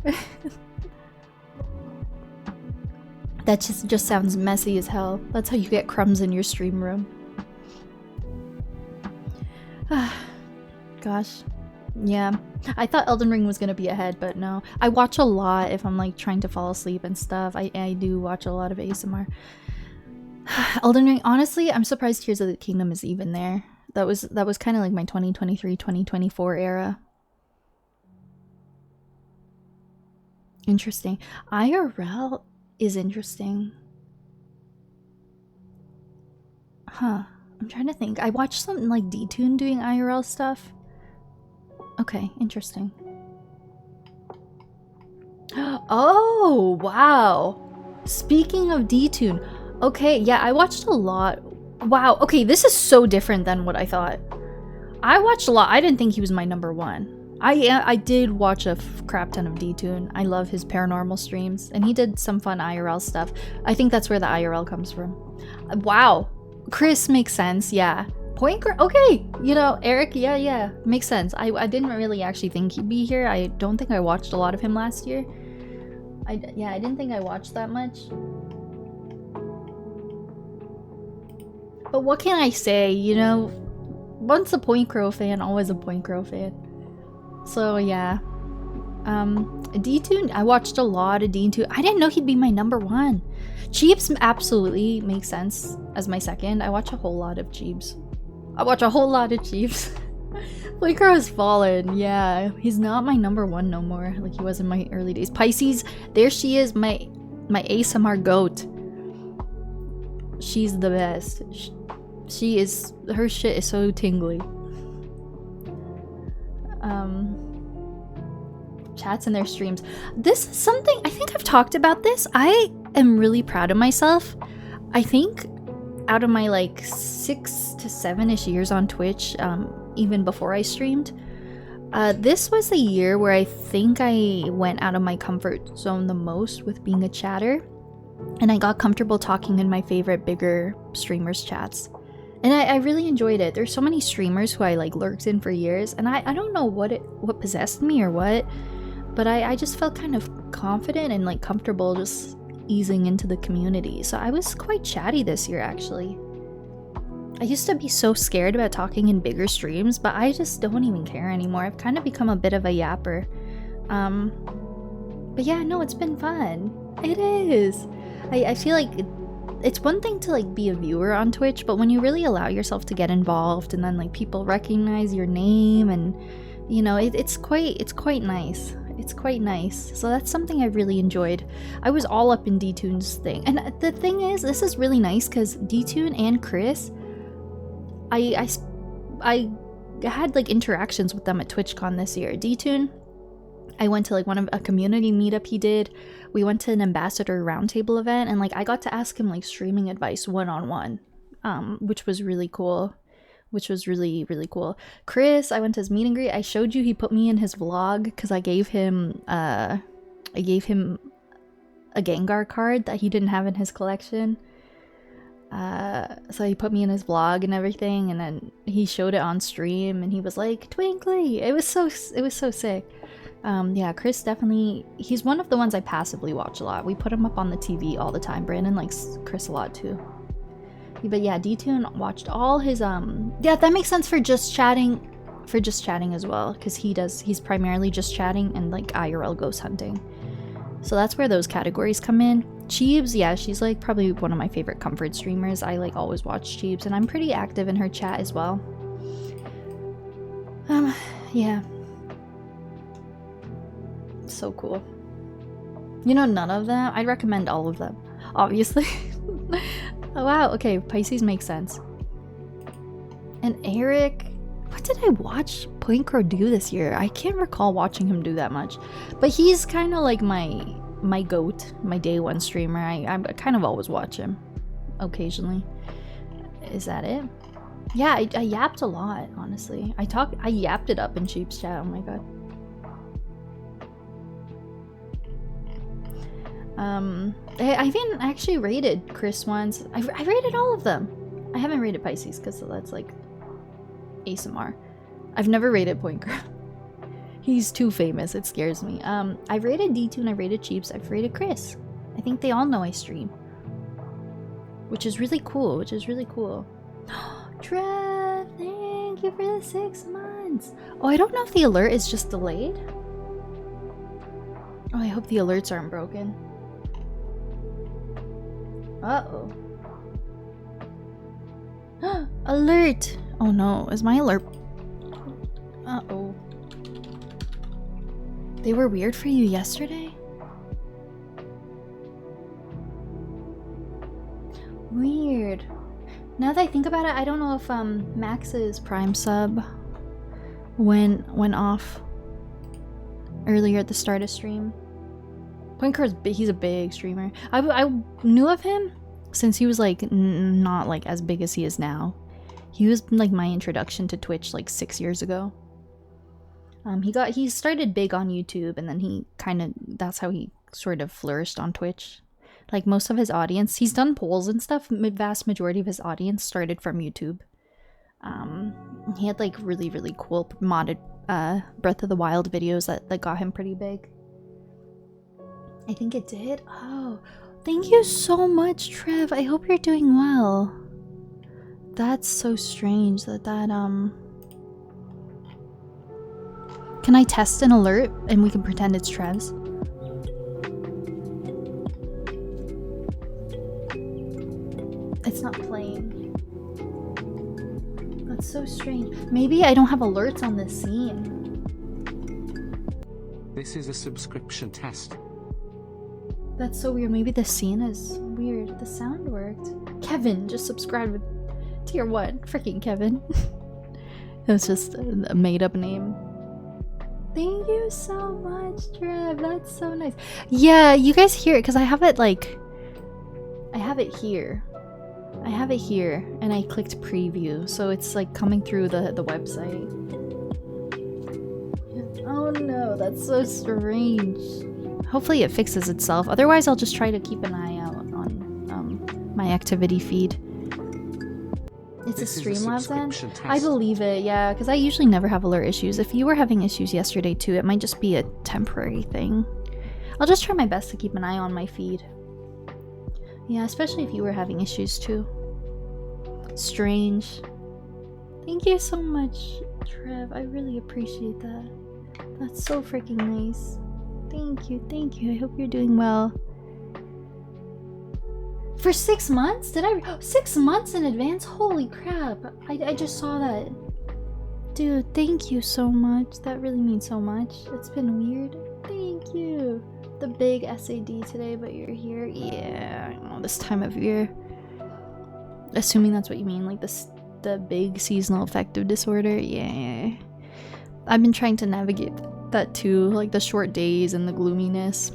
That just sounds messy as hell. That's how you get crumbs in your stream room. Gosh. Yeah. I thought Elden Ring was gonna be ahead, but no. I watch a lot if I'm like trying to fall asleep and stuff. I do watch a lot of ASMR. Elden Ring, honestly, I'm surprised Tears of the Kingdom is even there. That was kind of like my 2023-2024 era. Interesting. IRL is interesting. Huh. I'm trying to think. I watched something like D-Tune doing IRL stuff. Okay, interesting. Oh, wow. Speaking of D-Tune. Okay, yeah, I watched a lot. Wow, okay, this is so different than what I thought. I watched a lot. I didn't think he was my number 1. I did watch a crap ton of D-Tune. I love his paranormal streams, and he did some fun IRL stuff. I think that's where the IRL comes from. Wow. Chris makes sense, yeah. Okay, you know, Eric, yeah, makes sense. I didn't really actually think he'd be here. I don't think I watched a lot of him last year. I didn't think I watched that much. But what can I say, you know? Once a Point Crow fan, always a Point Crow fan. So yeah. D-Tune, I watched a lot of D-Tune. I didn't know he'd be my number 1. Jeeps absolutely makes sense as my second. I watch a whole lot of Jeeps. Point Crow has fallen, yeah. He's not my number 1 no more, like he was in my early days. Pisces, there she is, my ASMR goat. She's the best. She is, her shit is so tingly. Chats in their streams. This is something, I think I've talked about this. I am really proud of myself. I think out of my like 6 to 7-ish years on Twitch, even before I streamed, this was the year where I think I went out of my comfort zone the most with being a chatter. And I got comfortable talking in my favorite bigger streamers' chats. And I really enjoyed it. There's so many streamers who I like lurked in for years, and I don't know what possessed me or what, but I just felt kind of confident and like comfortable just easing into the community. So I was quite chatty this year, actually. I used to be so scared about talking in bigger streams, but I just don't even care anymore. I've kind of become a bit of a yapper. But yeah, no, it's been fun. It is. I feel like it's one thing to like be a viewer on Twitch, but when you really allow yourself to get involved and then like people recognize your name and you know, it's quite nice. It's quite nice. So that's something I really enjoyed. I was all up in D-Tune's thing. And the thing is, this is really nice because D-Tune and Chris, I had like interactions with them at TwitchCon this year. D-Tune, I went to like a community meetup he did. We went to an ambassador roundtable event, and like I got to ask him like streaming advice one-on-one, which was really cool. Which was really, really cool. Chris, I went to his meet and greet. I showed you he put me in his vlog because I gave him a Gengar card that he didn't have in his collection. So he put me in his vlog and everything, and then he showed it on stream, and he was like, "Twinkly!" It was so sick. Yeah, Chris definitely, he's one of the ones I passively watch a lot. We put him up on the TV all the time. Brandon likes Chris a lot too. But yeah, D-Tune watched all his yeah, that makes sense for just chatting as well, because he's primarily just chatting and like IRL ghost hunting. So that's where those categories come in. Cheebs, yeah, she's like probably one of my favorite comfort streamers. I like always watch Cheebs, and I'm pretty active in her chat as well. Yeah. So cool. You know, none of them. I'd recommend all of them, obviously. Oh wow, okay, Pisces makes sense. And Eric, what did I watch TwinklyTor do this year? I can't recall watching him do that much, but he's kind of like my goat, my day one streamer. I kind of always watch him occasionally. Is that it? Yeah, I yapped a lot, honestly. I yapped it up in Cheap's chat. Oh my god. I haven't actually rated Chris once. I rated all of them. I haven't rated Pisces because that's like ASMR. I've never rated TwinklyTor. He's too famous. It scares me. I rated D2 and I rated Cheeps. I've rated Chris. I think they all know I stream, which is really cool. Trev, thank you for the 6 months. Oh, I don't know if the alert is just delayed. Oh, I hope the alerts aren't broken. Uh-oh. Alert! Oh no, is my alert... Uh-oh. They were weird for you yesterday? Weird. Now that I think about it, I don't know if Max's Prime sub went off earlier at the start of stream. TwinklyTor's he's a big streamer. I knew of him since he was like not like as big as he is now. He was like my introduction to Twitch like 6 years ago. He started big on YouTube, and then that's how he sort of flourished on Twitch. Like most of his audience, he's done polls and stuff. Vast majority of his audience started from YouTube. He had like really, really cool modded Breath of the Wild videos that got him pretty big. I think it did. Oh, thank you so much, Trev. I hope you're doing well. That's so strange that Can I test an alert and we can pretend it's Trev's? It's not playing. That's so strange. Maybe I don't have alerts on this scene. This is a subscription test. That's so weird. Maybe the scene is weird. The sound worked. Kevin, just subscribe with tier 1. Freaking Kevin. It was just a made-up name. Thank you so much, Trev. That's so nice. Yeah, you guys hear it because I have it like... I have it here. And I clicked preview, so it's like coming through the website. Oh no, that's so strange. Hopefully it fixes itself. Otherwise, I'll just try to keep an eye out on my activity feed. It's a Streamlabs then? I believe it, yeah, because I usually never have alert issues. If you were having issues yesterday too, it might just be a temporary thing. I'll just try my best to keep an eye on my feed. Yeah, especially if you were having issues too. Strange. Thank you so much, Trev. I really appreciate that. That's so freaking nice. Thank you. I hope you're doing well. For 6 months? Did I? 6 months in advance? Holy crap. I just saw that. Dude, thank you so much. That really means so much. It's been weird. Thank you. The big SAD today, but you're here. Yeah, I know, this time of year. Assuming that's what you mean, like the big seasonal affective disorder. Yeah. I've been trying to navigate that too, like the short days and the gloominess.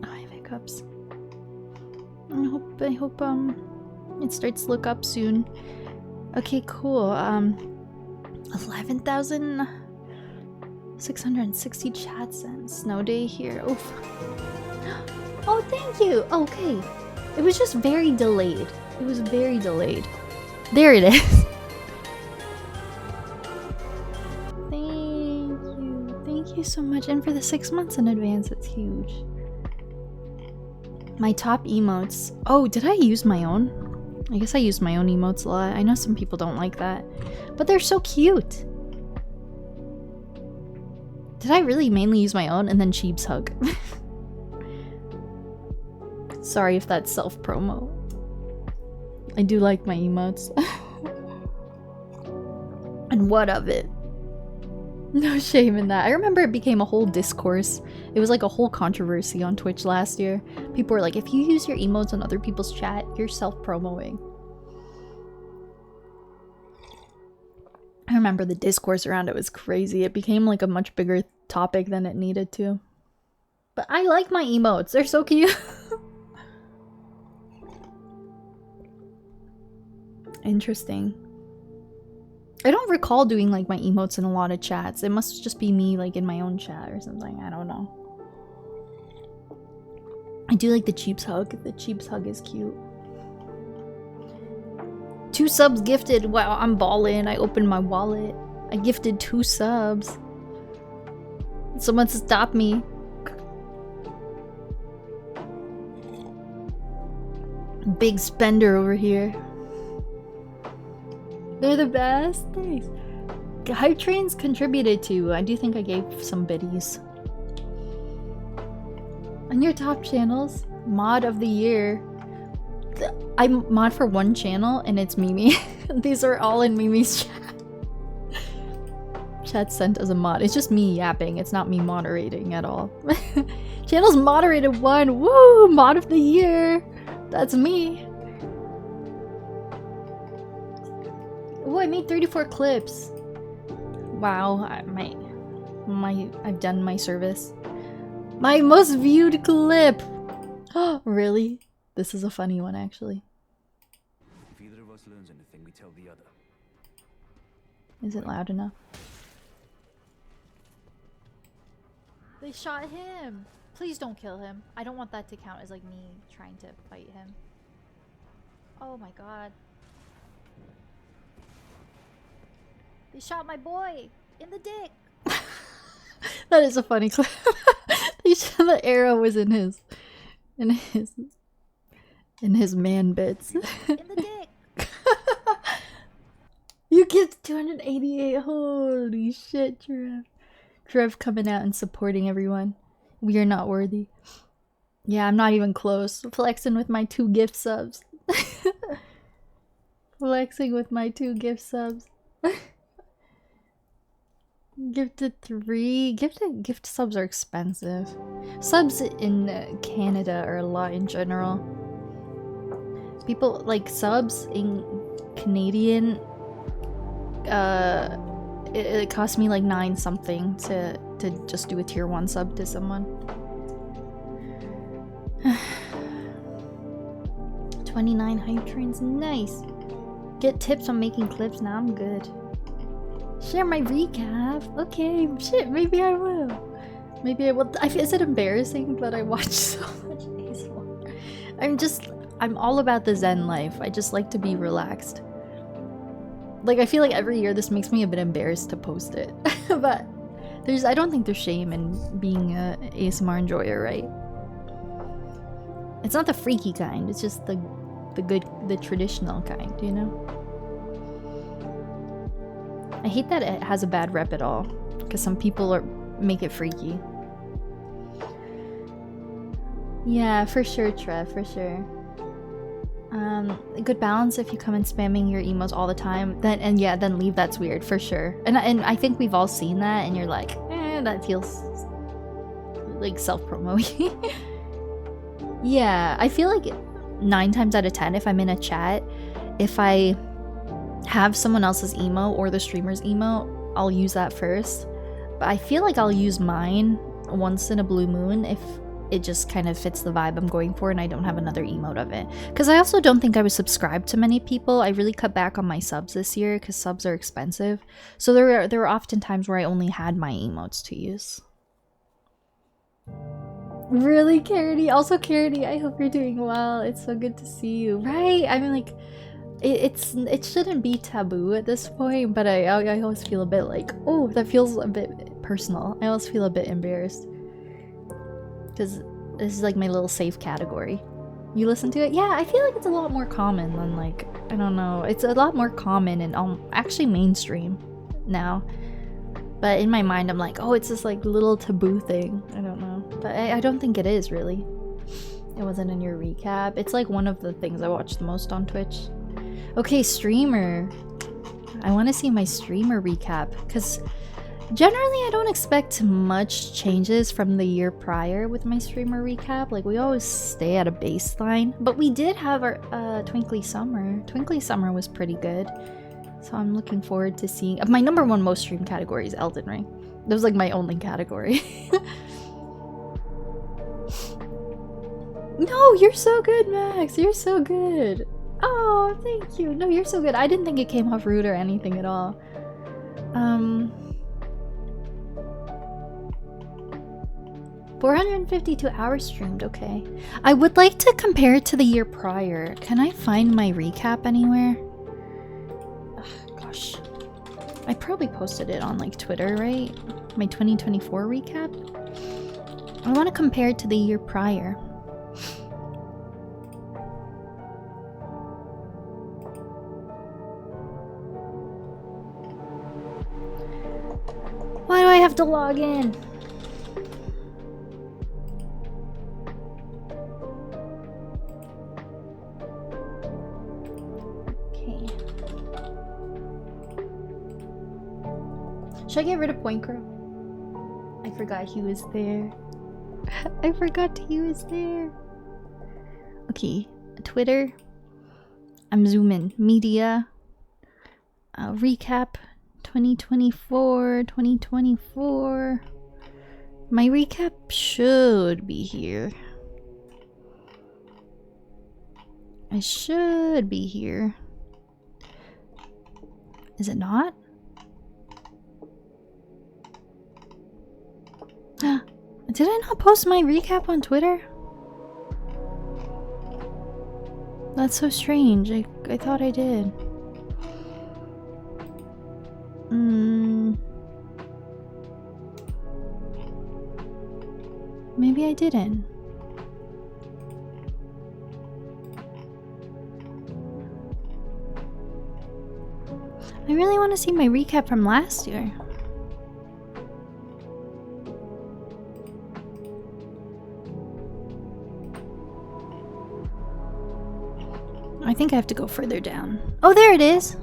Oh, I have hiccups. I hope it starts to look up soon. Okay, cool. 11,660 chats and snow day here. Oof. Oh, thank you. Okay. It was just very delayed. It was very delayed. There it is. Thank you. Thank you so much. And for the 6 months in advance, it's huge. My top emotes. Oh, did I use my own? I guess I used my own emotes a lot. I know some people don't like that. But they're so cute. Did I really mainly use my own and then Cheeb's hug? Sorry if that's self-promo. I do like my emotes. And what of it? No shame in that. I remember it became a whole discourse. It was like a whole controversy on Twitch last year. People were like, if you use your emotes on other people's chat, you're self-promoting. I remember the discourse around it was crazy. It became like a much bigger topic than it needed to. But I like my emotes. They're so cute. Interesting. I don't recall doing like my emotes in a lot of chats. It must just be me like in my own chat or something. I don't know. I do like the Cheeb's hug. The Cheeb's hug is cute. 2 subs gifted. Wow, I'm ballin'. I opened my wallet. I gifted 2 subs. Someone stop me. Big spender over here. They're the best. Thanks. Hype trains contributed to. I do think I gave some biddies. On your top channels, mod of the year. I mod for one channel and it's Mimi. These are all in Mimi's chat. Chat sent as a mod. It's just me yapping. It's not me moderating at all. Channel's moderated 1. Woo! Mod of the year. That's me. Oh, I made 34 clips. Wow, I've done my service. My most viewed clip. Oh, really? This is a funny one, actually. If either of us learns anything, we tell the other. Is it loud enough? They shot him. Please don't kill him. I don't want that to count as like me trying to fight him. Oh my god. They shot my boy in the dick. That is a funny clip. The arrow was in his man bits. In the dick. You get 288. Holy shit, Trev. Trev coming out and supporting everyone. We are not worthy. Yeah, I'm not even close. Flexing with my 2 gift subs. Flexing with my 2 gift subs. Gifted 3. Gift subs are expensive. Subs in Canada are a lot in general. People like subs in Canadian. It cost me like 9 something to just do a tier 1 sub to someone. 29 hype trains, nice. Get tips on making clips. Now I'm good. Share my recap. Okay, shit, maybe I will. Maybe I will. Is it embarrassing that I watch so much ASMR? I'm all about the Zen life. I just like to be relaxed. Like, I feel like every year this makes me a bit embarrassed to post it. But I don't think there's shame in being a ASMR enjoyer, right? It's not the freaky kind, it's just the traditional kind, you know? I hate that it has a bad rep at all, because some people make it freaky. Yeah, for sure, Trev, for sure. A good balance if you come in spamming your emos all the time, then leave. That's weird, for sure. And I think we've all seen that, and you're like, that feels like self-promoting. Yeah, I feel like 9 times out of 10, if I'm in a chat, if I have someone else's emo or the streamer's emo, I'll use that first. But I feel like I'll use mine once in a blue moon if it just kind of fits the vibe I'm going for and I don't have another emote of it. Because I also don't think I was subscribed to many people. I really cut back on my subs this year because subs are expensive. So there were often times where I only had my emotes to use. Really, Carity? Also, Carity, I hope you're doing well. It's so good to see you. Right? I mean, like, it shouldn't be taboo at this point, but I always feel a bit like, oh, that feels a bit personal. I always feel a bit embarrassed. Because this is like my little safe category. You listen to it? Yeah, I feel like it's a lot more common than, like, I don't know. It's a lot more common and actually mainstream now. But in my mind, I'm like, oh, it's this like little taboo thing. I don't know. But I don't think it is, really. It wasn't in your recap. It's like one of the things I watch the most on Twitch. Okay, streamer. I want to see my streamer recap. Because generally, I don't expect much changes from the year prior with my streamer recap. Like, we always stay at a baseline. But we did have our Twinkly Summer. Twinkly Summer was pretty good. So I'm looking forward to seeing... My number one most streamed category is Elden Ring. That was like my only category. No, you're so good, Max. You're so good. Oh, thank you. No, you're so good. I didn't think it came off rude or anything at all. 452 hours streamed, okay. I would like to compare it to the year prior. Can I find my recap anywhere? Ugh, gosh. I probably posted it on like Twitter, right? My 2024 recap? I want to compare it to the year prior. Why do I have to log in? Okay. Should I get rid of Point Girl? I forgot he was there. I forgot he was there. Okay, Twitter. I'm zooming. Media. Recap 2024. My recap should be here. I should be here. Is it not? Did I not post my recap on Twitter? That's so strange. I thought I did. Maybe I didn't. I really want to see my recap from last year. I think I have to go further down. Oh, there it is!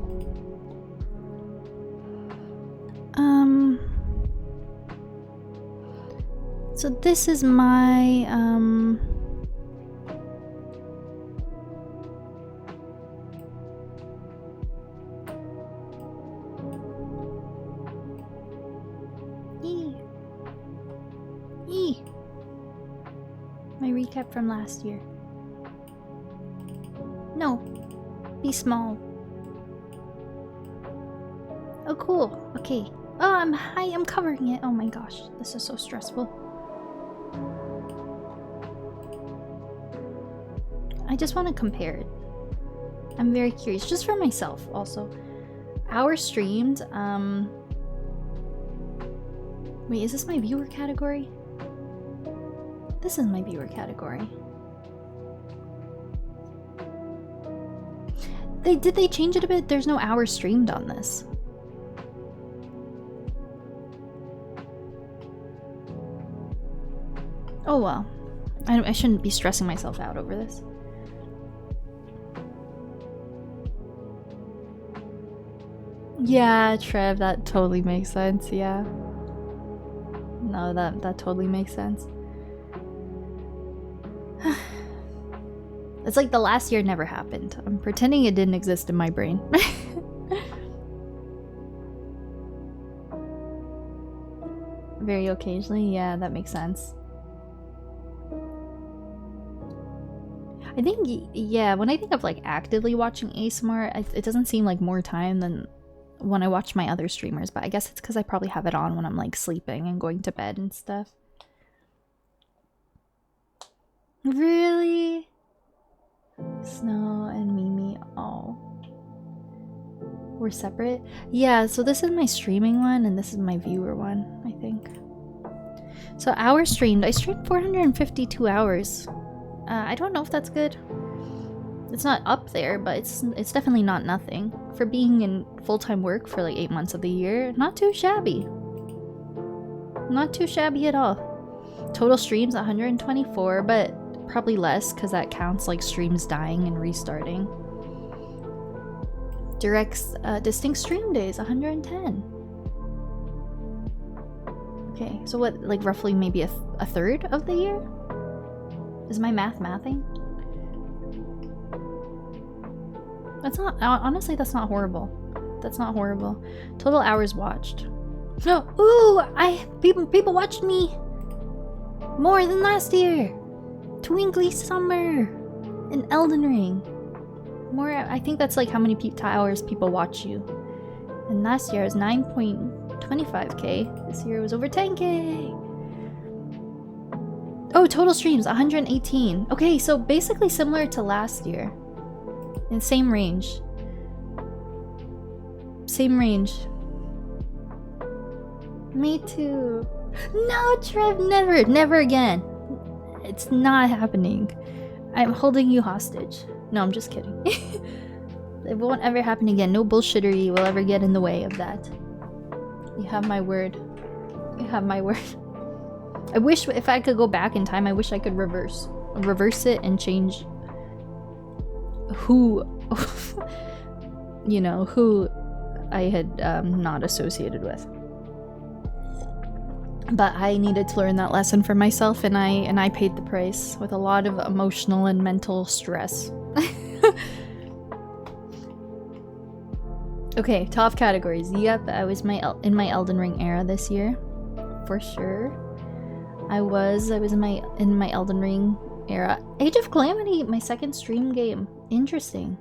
So this is my, my recap from last year. No, be small. Oh, cool. Okay. Oh, I'm covering it. Oh my gosh, this is so stressful. I just want to compare it. I'm very curious, just for myself also. Hours streamed, wait, is this my viewer category? This is my viewer category. Did they change it a bit? There's no hours streamed on this. Oh well. I shouldn't be stressing myself out over this. Yeah, Trev, that totally makes sense, yeah. No, that totally makes sense. It's like the last year never happened. I'm pretending it didn't exist in my brain. very occasionally. Yeah, that makes sense. I think, yeah, when I think of like actively watching ASMR, it doesn't seem like more time than when I watch my other streamers, but I guess it's because I probably have it on when I'm like sleeping and going to bed and stuff. Really? Snow and Mimi, oh. We're separate? Yeah, so this is my streaming one and this is my viewer one, I think. So hours streamed. I streamed 452 hours. I don't know if that's good. It's not up there, but it's definitely not nothing. For being in full-time work for like 8 months of the year, not too shabby. Not too shabby at all. Total streams 124, but probably less because that counts like streams dying and restarting. Direct's distinct stream days 110. Okay, so what, like roughly maybe a third of the year? Is my math mathing? That's not, honestly, that's not horrible. That's not horrible. Total hours watched. No, ooh, people watched me more than last year. Twinkly Summer and Elden Ring. More, I think that's like how many hours people watch you. And last year it was 9.25k. This year it was over 10k. Oh, total streams 118. Okay, so basically similar to last year. In same range. Same range. Me too. No, Trev, never again. It's not happening. I'm holding you hostage. No, I'm just kidding. It won't ever happen again. No bullshittery will ever get in the way of that. You have my word. You have my word. I wish if I could go back in time, I wish I could reverse it and change who, you know, who I had not associated with. But I needed to learn that lesson for myself, and I paid the price with a lot of emotional and mental stress. Okay, top categories. Yep, I was in my Elden Ring era this year, for sure. I was in my Elden Ring era. Age of Calamity, my second stream game. Interesting.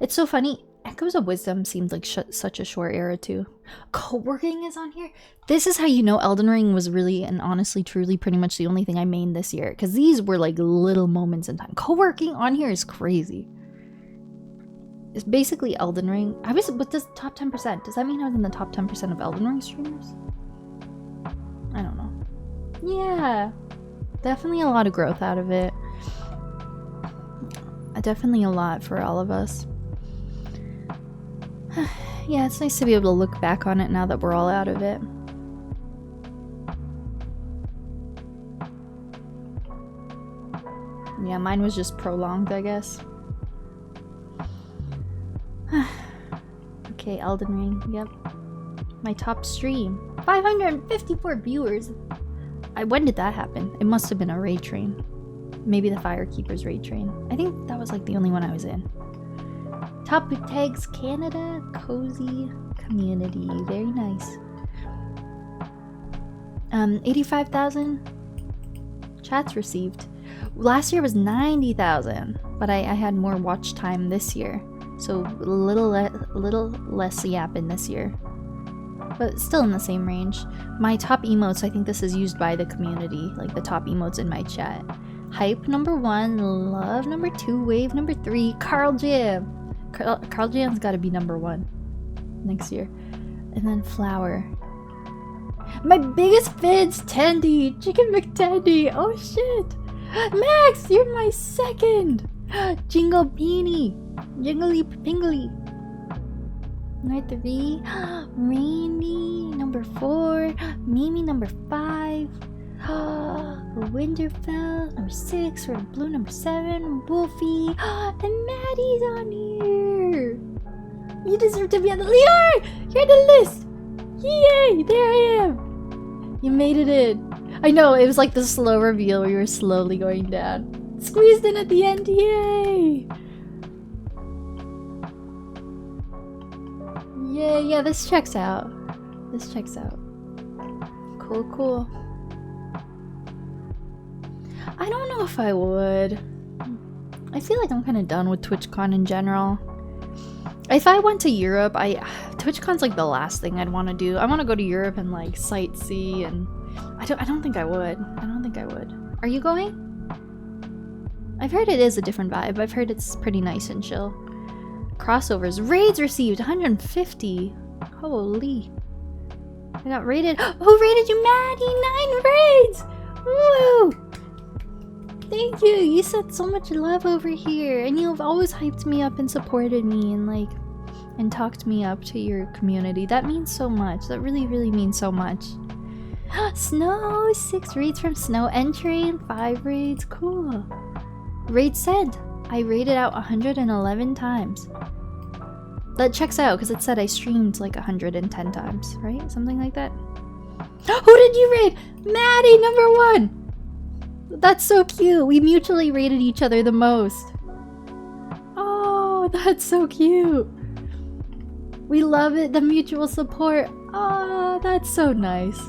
It's so funny. Echoes of Wisdom seemed like such a short era too. Co-working is on here. This is how you know Elden Ring was really and honestly, truly, pretty much the only thing I mained this year. Because these were like little moments in time. Co-working on here is crazy. It's basically Elden Ring. I was with this top 10%. Does that mean I was in the top 10% of Elden Ring streamers? I don't know. Yeah, definitely a lot of growth out of it. Definitely a lot for all of us. Yeah, it's nice to be able to look back on it now that we're all out of it. Yeah, mine was just prolonged, I guess. Okay, Elden Ring, yep. My top stream. 554 viewers. When did that happen? It must have been a raid train. Maybe the Firekeeper's raid train. I think that was like the only one I was in. Top tags Canada, cozy community. Very nice. 85,000 chats received. Last year was 90,000, but I had more watch time this year. So a little less yapping this year. But still in the same range. My top emotes, I think this is used by the community, like the top emotes in my chat. Hype number 1, love number 2, wave number 3, Carl Jam. Carl Jam's gotta be number 1 next year. And then flower. My biggest fans, Tandy, Chicken McTandy. Oh shit. Max, you're my second. Jingle Beanie, Jingly Pingly. Number 3, Randy, number 4, Mimi, number 5, Winterfell, number 6, Red Blue, number 7, Wolfie, and Maddie's on here. You deserve to be on the Leon! You're on the list! Yay! There I am! You made it in. I know, it was like the slow reveal where you were slowly going down. Squeezed in at the end, yay! Yeah, this checks out. This checks out. Cool. Cool, cool. I don't know if I would. I feel like I'm kind of done with TwitchCon in general. If I went to Europe, TwitchCon's like the last thing I'd want to do. I want to go to Europe and like sightsee, and I don't think I would. I don't think I would. Are you going? I've heard it is a different vibe. I've heard it's pretty nice and chill. Crossovers. Raids received 150. Holy. I got raided. Who raided you, Maddie? 9 raids! Woo! Thank you. You sent so much love over here, and you've always hyped me up and supported me and like and talked me up to your community. That means so much. That really, really means so much. Snow, 6 raids from Snow entering, 5 raids. Cool. Raid said I raided out 111 times. That checks out because it said I streamed like 110 times, right? Something like that. Who did you raid? Maddie, #1. That's so cute. We mutually rated each other the most. Oh, that's so cute. We love it, the mutual support. Oh, that's so nice.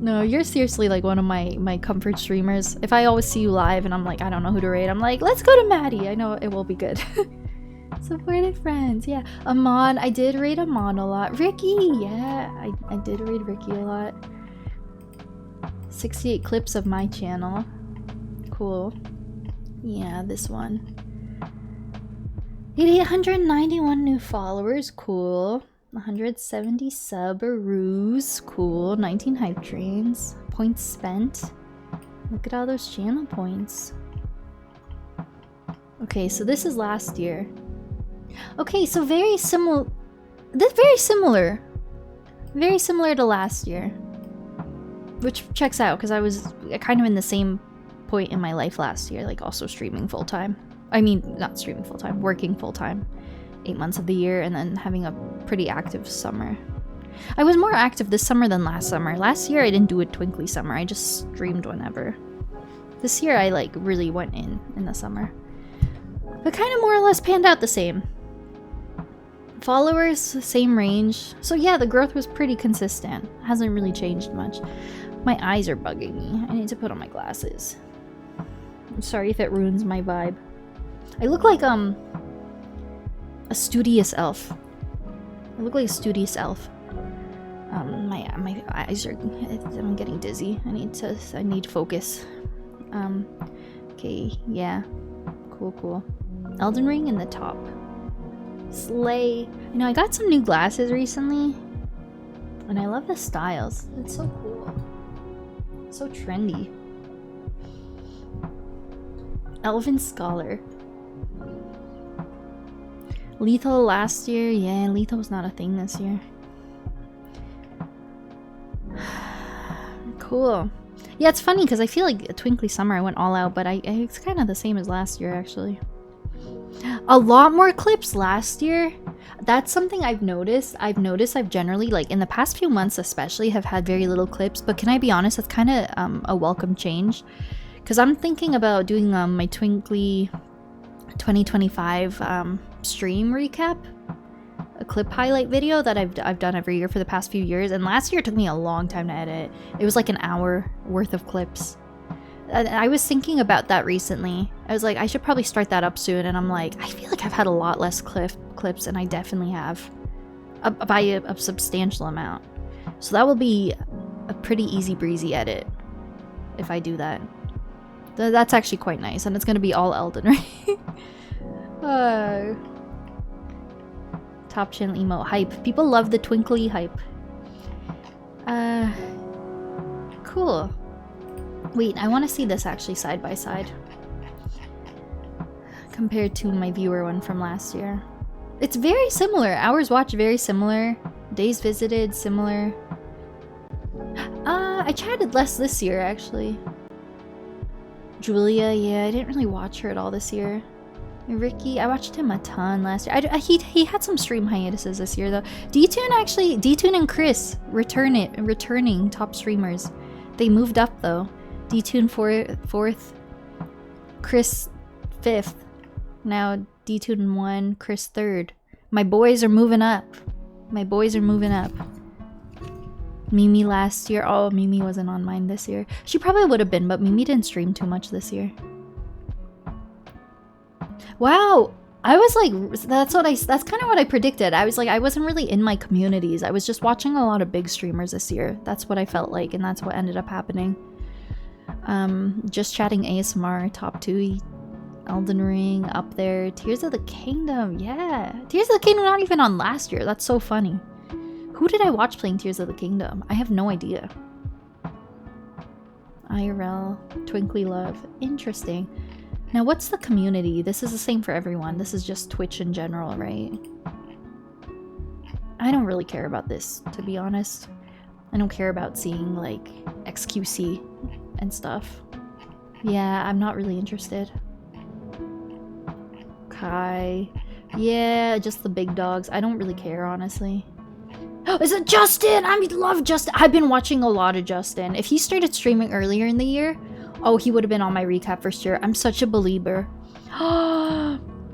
No, you're seriously like one of my comfort streamers. If I always see you live and I'm like, I don't know who to raid, I'm like, let's go to Maddie. I know it will be good. Supportive friends, yeah. Amon, I did raid Amon a lot. Ricky, yeah, I did raid Ricky a lot. 68 clips of my channel. Cool. Yeah, this one. 891 new followers. Cool. 170 subaroos. Cool. 19 hype trains. Points spent. Look at all those channel points. Okay, so this is last year. Okay, so very similar. This very similar. Very similar to last year. Which checks out because I was kind of in the same point in my life last year, like also streaming full time. I mean, not streaming full time, working full time. 8 months of the year and then having a pretty active summer. I was more active this summer than last summer. Last year I didn't do a twinkly summer, I just streamed whenever. This year I like really went in the summer. But kind of more or less panned out the same. Followers, same range. So yeah, the growth was pretty consistent. Hasn't really changed much. My eyes are bugging me. I need to put on my glasses. I'm sorry if it ruins my vibe. I look like a studious elf. I look like a studious elf. My eyes are. I'm getting dizzy. I need focus. Okay, yeah. Cool. Elden Ring in the top. Slay. You know, I got some new glasses recently, and I love the styles. It's so cool. So trendy. Elven Scholar. Lethal last year. Yeah, lethal was not a thing this year. Cool. Yeah, it's funny because I feel like a Twinkly Summer I went all out, but it's kind of the same as last year actually. A lot more clips last year. That's something I've noticed. I've generally, like in the past few months especially, have had very little clips, but can I be honest, that's kind of a welcome change. Because I'm thinking about doing my Twinkly 2025 stream recap. A clip highlight video that I've done every year for the past few years, and last year it took me a long time to edit. It was like an hour worth of clips. I was thinking about that recently. I was like, I should probably start that up soon, and I'm like, I feel like I've had a lot less clips, and I definitely have. By a substantial amount. So that will be a pretty easy breezy edit if I do that. That's actually quite nice, and it's gonna be all Elden Ring. Top channel emote hype. People love the twinkly hype. Cool. Wait, I want to see this actually side by side. Compared to my viewer one from last year. It's very similar. Hours watched very similar. Days visited similar. I chatted less this year actually. Julia, yeah, I didn't really watch her at all this year. Ricky, I watched him a ton last year. He had some stream hiatuses this year though. D-Tune and Chris returning top streamers. They moved up though. D-Tune 4th, Chris 5th. Now D-Tune 1, Chris 3rd. My boys are moving up. Mimi last year. Oh, Mimi wasn't on mine this year. She probably would have been, but Mimi didn't stream too much this year. Wow. I was like, that's kind of what I predicted. I was like, I wasn't really in my communities. I was just watching a lot of big streamers this year. That's what I felt like, and that's what ended up happening. Just chatting ASMR, top 2, Elden Ring, up there. Tears of the Kingdom, yeah. Tears of the Kingdom not even on last year. That's so funny. Who did I watch playing Tears of the Kingdom? I have no idea. IRL, Twinkly Love. Interesting. Now, what's the community? This is the same for everyone. This is just Twitch in general, right? I don't really care about this, to be honest. I don't care about seeing, like, XQC and stuff. Yeah, I'm not really interested. Kai. Yeah, just the big dogs. I don't really care, honestly. Is it Justin? I love Justin. I've been watching a lot of Justin. If he started streaming earlier in the year, oh, he would have been on my recap for sure. I'm such a believer.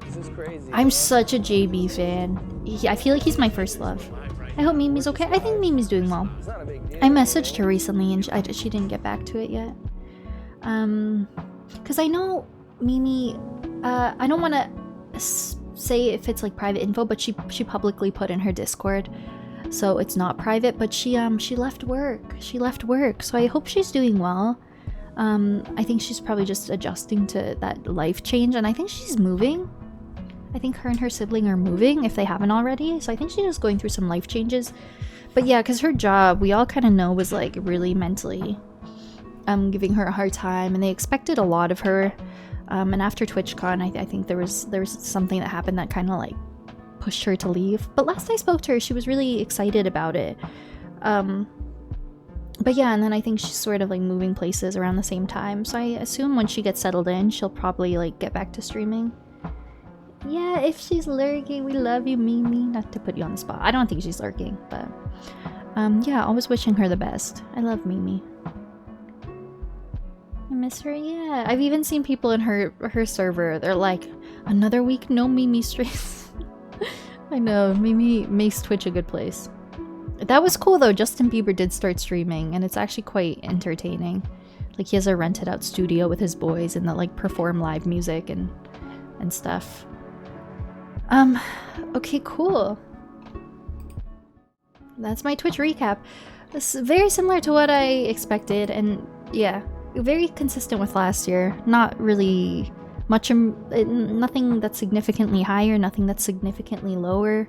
This is crazy. I'm such a JB fan. I feel like he's my first love. I hope Mimi's okay. I think Mimi's doing well. It's not a big deal. I messaged her recently and she didn't get back to it yet. Because I know Mimi, I don't want to say if it's like private info, but she publicly put in her Discord, so it's not private. But she left work. She left work, so I hope she's doing well. I think she's probably just adjusting to that life change, and I think she's moving. I think her and her sibling are moving, if they haven't already. So I think she's just going through some life changes. But yeah, because her job, we all kind of know, was like really mentally giving her a hard time, and they expected a lot of her. And after TwitchCon, I think there was something that happened that kind of like pushed her to leave. But last I spoke to her, she was really excited about it. But yeah, and then I think she's sort of like moving places around the same time. So I assume when she gets settled in, she'll probably like get back to streaming. Yeah, if she's lurking, we love you, Mimi. Not to put you on the spot. I don't think she's lurking, but yeah, always wishing her the best. I love Mimi. I miss her, yeah. I've even seen people in her server. They're like, another week, no Mimi streams. I know, Mimi makes Twitch a good place. That was cool though. Justin Bieber did start streaming, and it's actually quite entertaining. Like, he has a rented out studio with his boys, and they like perform live music and stuff. Okay, cool. That's my Twitch recap. This is very similar to what I expected, and yeah, very consistent with last year. Not really much, nothing that's significantly higher, nothing that's significantly lower.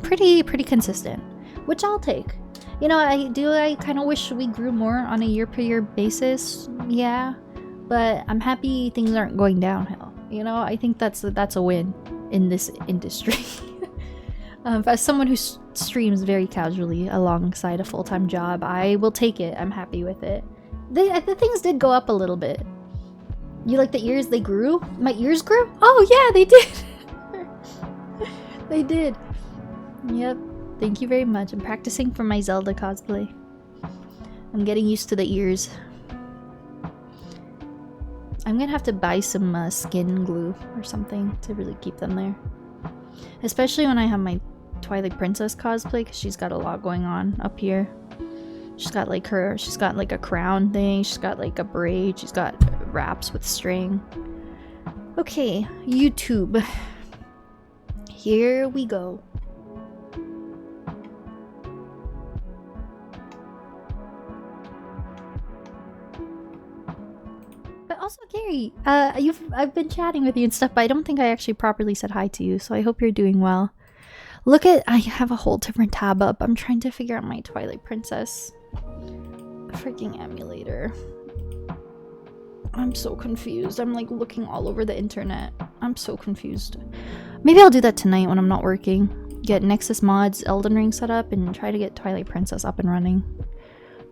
Pretty consistent, which I'll take. You know, I kind of wish we grew more on a year-per-year basis, yeah, but I'm happy things aren't going downhill. You know, I think that's a win in this industry. As someone who streams very casually alongside a full-time job, I will take it. I'm happy with it. The things did go up a little bit. You like the ears? They grew? My ears grew? Oh yeah, they did. They did. Yep. Thank you very much. I'm practicing for my Zelda cosplay. I'm getting used to the ears. I'm gonna have to buy some skin glue or something to really keep them there. Especially when I have my Twilight Princess cosplay, because she's got a lot going on up here. She's got like a crown thing, she's got like a braid, she's got wraps with string. Okay, YouTube. Here we go. But also, Gary, I've been chatting with you and stuff, but I don't think I actually properly said hi to you, so I hope you're doing well. Look at, I have a whole different tab up. I'm trying to figure out my Twilight Princess freaking emulator. I'm so confused. I'm like looking all over the internet. I'm so confused. Maybe I'll do that tonight when I'm not working. Get Nexus Mods Elden Ring set up and try to get Twilight Princess up and running.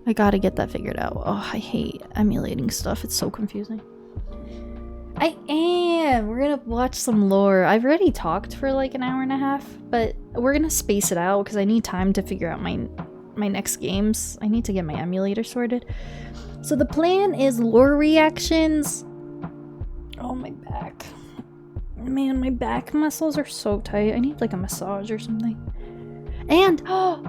I gotta get that figured out. Oh, I hate emulating stuff. It's so confusing. I am! We're gonna watch some lore. I've already talked for like an hour and a half, but we're gonna space it out because I need time to figure out my next games. I need to get my emulator sorted. So the plan is lore reactions. Oh, my back. Man, my back muscles are so tight. I need like a massage or something. And, oh,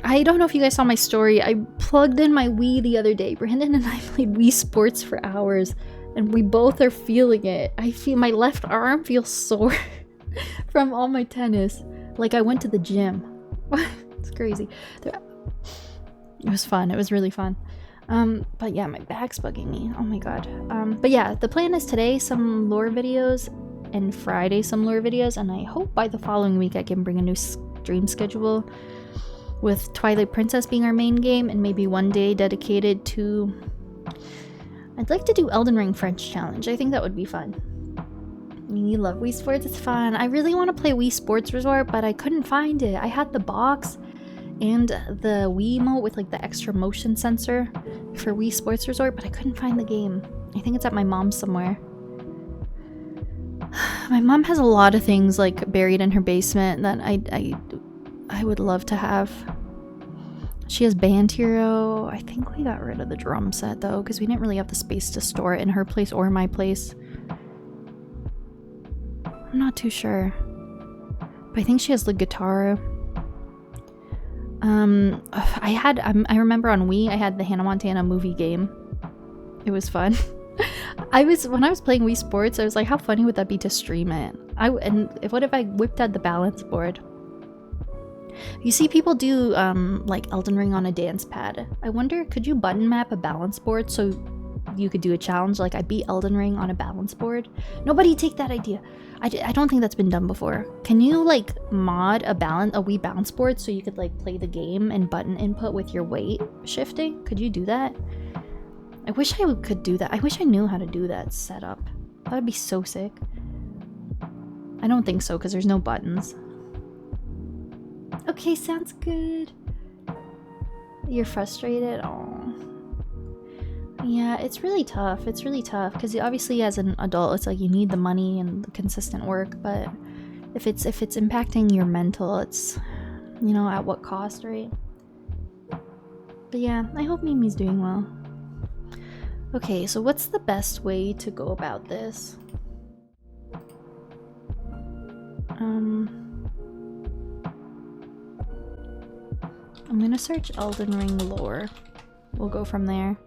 I don't know if you guys saw my story. I plugged in my Wii the other day. Brandon and I played Wii Sports for hours, and we both are feeling it. I feel my left arm feels sore from all my tennis. Like I went to the gym. It's crazy. It was fun. It was really fun. But yeah, my back's bugging me. Oh my god. But yeah, the plan is today some lore videos and Friday some lore videos, and I hope by the following week I can bring a new stream schedule with Twilight Princess being our main game, and maybe one day dedicated to... I'd like to do Elden Ring French Challenge. I think that would be fun. I mean, you love Wii Sports, it's fun. I really want to play Wii Sports Resort, but I couldn't find it. I had the box and the Wiimote with like the extra motion sensor for Wii Sports Resort, but I couldn't find the game. I think it's at my mom's somewhere. My mom has a lot of things like buried in her basement that I would love to have. She has Band Hero. I think we got rid of the drum set though, because we didn't really have the space to store it in her place or my place. I'm not too sure. But I think she has the guitar. I remember on Wii I had the Hannah Montana movie game. It was fun. When I was playing Wii Sports, I was like, how funny would that be to stream it? What if I whipped out the balance board? You see people do like Elden Ring on a dance pad. I wonder, could you button map a balance board so you could do a challenge like I beat Elden Ring on a balance board? Nobody take that idea. I don't think that's been done before. Can you like mod a Wii balance board so you could like play the game and button input with your weight shifting? Could you do that? I wish I could do that. I wish I knew how to do that setup. That'd be so sick. I don't think so because there's no buttons. Okay, sounds good. You're frustrated? Oh. Yeah, it's really tough. It's really tough because obviously as an adult, it's like you need the money and the consistent work, but if it's impacting your mental, it's, you know, at what cost, right? But yeah, I hope Mimi's doing well. Okay, so what's the best way to go about this? I'm gonna search Elden Ring lore. We'll go from there.